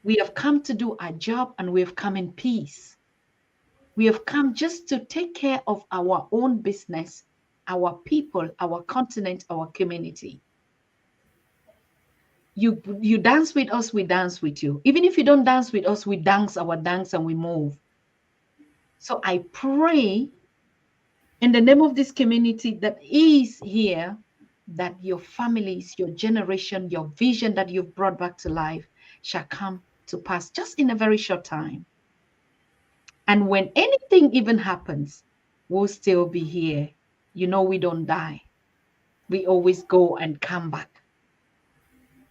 We have come to do our job, and we have come in peace. We have come just to take care of our own business, our people, our continent, our community. You dance with us, we dance with you. Even if you don't dance with us, we dance our dance and we move. So I pray in the name of this community that is here, that your families, your generation, your vision that you've brought back to life shall come to pass just in a very short time. And when anything even happens, we'll still be here. You know, we don't die. We always go and come back.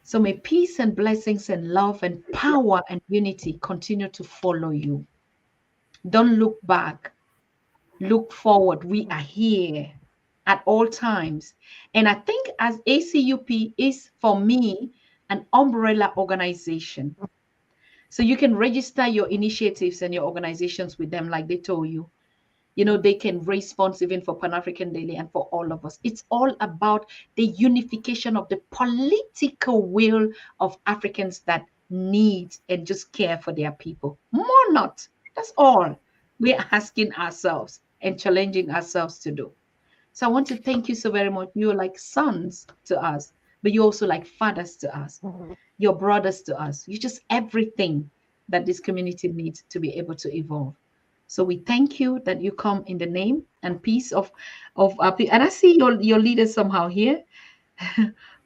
So may peace and blessings and love and power and unity continue to follow you. Don't look back. Look forward. We are here at all times. And I think as ACUP is, for me, an umbrella organization. So you can register your initiatives and your organizations with them, like they told you. You know, they can raise funds even for Pan-African Daily and for all of us. It's all about the unification of the political will of Africans that need and just care for their people. More not. That's all we're asking ourselves and challenging ourselves to do. So I want to thank you so very much. You're like sons to us, but you're also like fathers to us. You're brothers to us. You're just everything that this community needs to be able to evolve. So we thank you that you come in the name and peace of our people. And I see your leaders somehow here,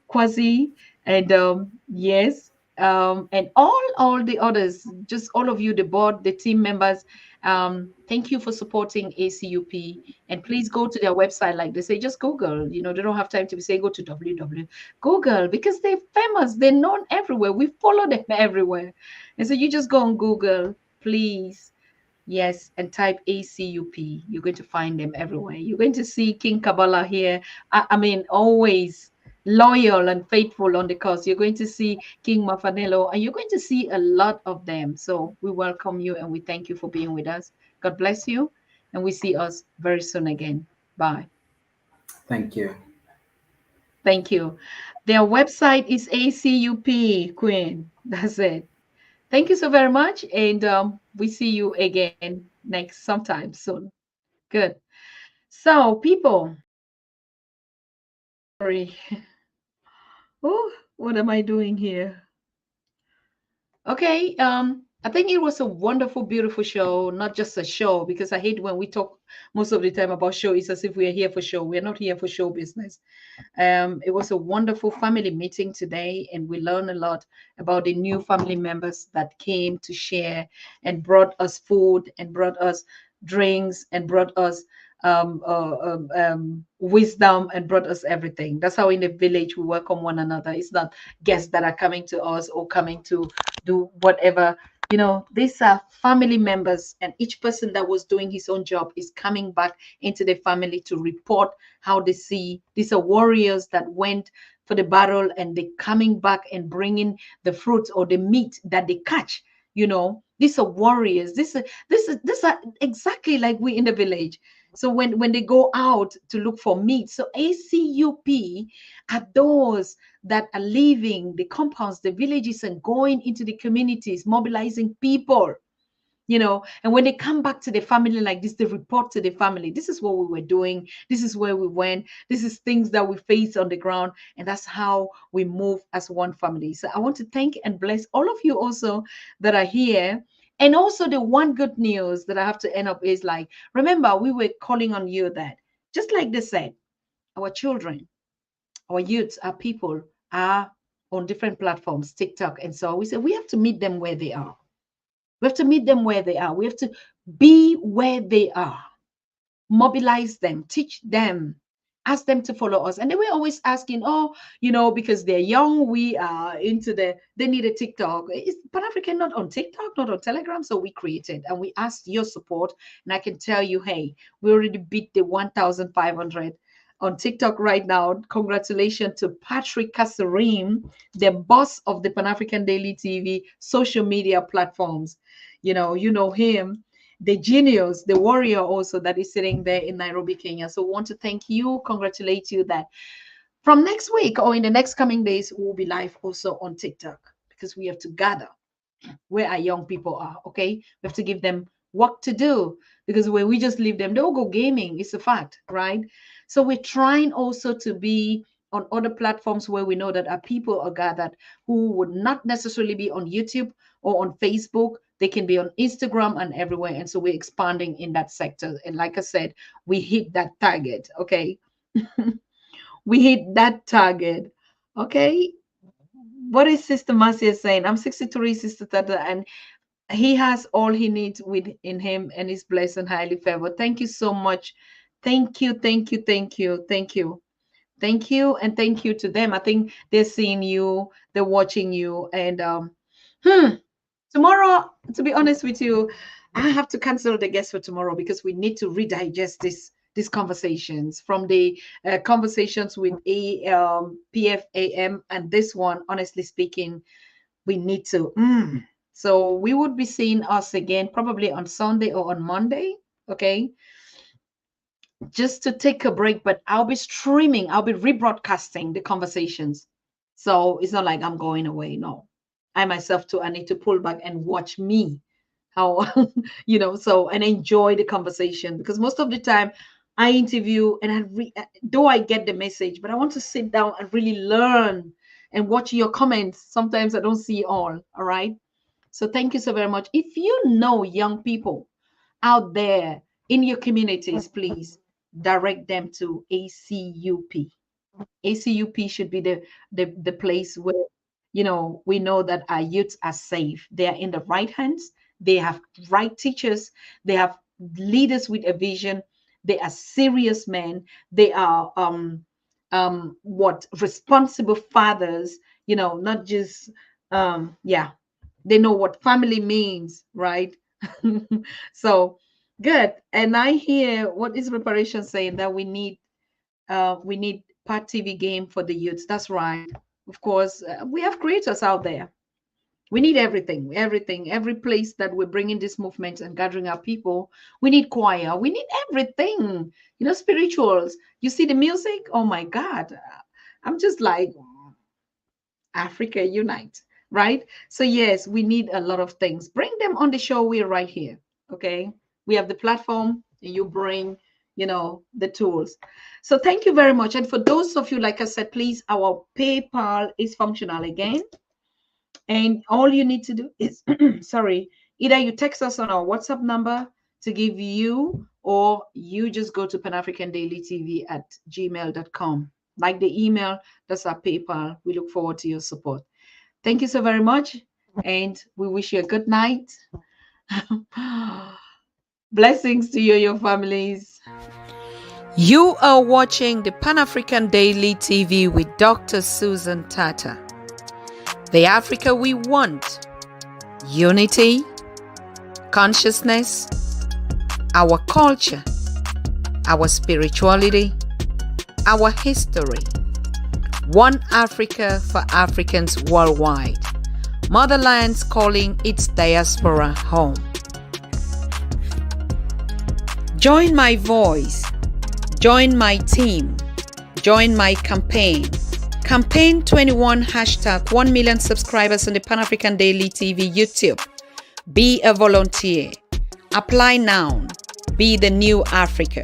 Quasi, and yes, and all the others, just all of you, the board, the team members. Thank you for supporting ACUP, and please go to their website. Like they say, just Google. You know, they don't have time to say go to www. Google, because they're famous, they're known everywhere. We follow them everywhere, and so you just go on Google, please. Yes, and type ACUP. You're going to find them everywhere. You're going to see King Kabala here. I mean, always loyal and faithful on the cause. You're going to see King Mfaleno, and you're going to see a lot of them. So we welcome you and we thank you for being with us. God bless you, and we see us very soon again. Bye.
Thank you.
Thank you. Their website is ACUP, Queen. That's it. Thank you so very much, and we see you again next sometime soon. Good. So, people, sorry. Oh, what am I doing here? Okay. I think it was a wonderful, beautiful show. Not just a show, because I hate when we talk most of the time about show. It's as if we are here for show. We're not here for show business. It was a wonderful family meeting today, and we learned a lot about the new family members that came to share and brought us food and brought us drinks and brought us wisdom and brought us everything. That's how in the village we welcome one another. It's not guests that are coming to us or coming to do whatever. You know, these are family members, and each person that was doing his own job is coming back into the family to report how they see. These are warriors that went for the battle, and they coming back and bringing the fruits or the meat that they catch. You know, these are warriors. This are exactly like we in the village. So when they go out to look for meat, so ACUP are those that are leaving the compounds, the villages, and going into the communities, mobilizing people. You know, and when they come back to the family like this, they report to the family. This is what we were doing. This is where we went. This is things that we face on the ground. And that's how we move as one family. So I want to thank and bless all of you also that are here. And also the one good news that I have to end up is like, remember, we were calling on you that just like they said, our children, our youths, our people are on different platforms, TikTok. And so we said, we have to meet them where they are. We have to meet them where they are. We have to be where they are. Mobilize them, teach them, ask them to follow us. And they were always asking, oh, you know, because they're young, we are into they need a TikTok. Is Pan-African not on TikTok, not on Telegram? So we created and we asked your support. And I can tell you, hey, we already beat the 1,500 on TikTok right now. Congratulations to Patrick Kasserim, the boss of the Pan-African Daily TV social media platforms. You know him, the genius, the warrior also that is sitting there in Nairobi, Kenya. So we want to thank you, congratulate you that from next week or in the next coming days, we'll be live also on TikTok because we have to gather where our young people are, okay? We have to give them work to do because when we just leave them, they'll go gaming. It's a fact, right? So we're trying also to be on other platforms where we know that our people are gathered who would not necessarily be on YouTube or on Facebook. They can be on Instagram and everywhere. And so we're expanding in that sector. And like I said, we hit that target, okay? We hit that target, okay? What is Sister Marcia saying? I'm 63, Sister Tata, and he has all he needs within him and is blessed and highly favored. Thank you so much. Thank you, thank you, thank you, thank you. Thank you, and thank you to them. I think they're seeing you, they're watching you. And tomorrow, to be honest with you, I have to cancel the guest for tomorrow because we need to redigest these conversations from the conversations with PFAM and this one. Honestly speaking, we need to. So we would be seeing us again probably on Sunday or on Monday. Okay. Just to take a break, but I'll be streaming, I'll be rebroadcasting the conversations. So it's not like I'm going away. No, I myself too, I need to pull back and watch me how, and enjoy the conversation because most of the time I interview and though I get the message, but I want to sit down and really learn and watch your comments. Sometimes I don't see all right. So thank you so very much. If you know young people out there in your communities, please direct them to ACUP. ACUP should be the place where, you know, we know that our youths are safe. They are in the right hands. They have right teachers. They have leaders with a vision. They are serious men. They are responsible fathers, you know, not just they know what family means, right? So good. And I hear what is preparation saying, that we need part TV game for the youths. That's right. Of course, we have creators out there. We need everything, every place that we're bringing this movement and gathering our people. We need choir. We need everything, you know, spirituals. You see the music? Oh my God. I'm just like, Africa unite, right? So yes, we need a lot of things. Bring them on the show. We're right here. Okay. We have the platform. You bring, you know, the tools. So thank you very much. And for those of you, like I said, please, our PayPal is functional again. And all you need to do is, sorry, either you text us on our WhatsApp number to give you, or you just go to panafricandailytv@gmail.com. Like the email, that's our PayPal. We look forward to your support. Thank you so very much. And we wish you a good night. Blessings to you and your families. You are watching the Pan-African Daily TV with Dr. Susan Tata. The Africa we want: unity, consciousness, our culture, our spirituality, our history. One Africa for Africans worldwide. Motherlands calling its diaspora home. Join my voice. Join my team. Join my campaign. Campaign 21 # 1 million subscribers on the Pan-African Daily TV YouTube. Be a volunteer. Apply now. Be the new Africa.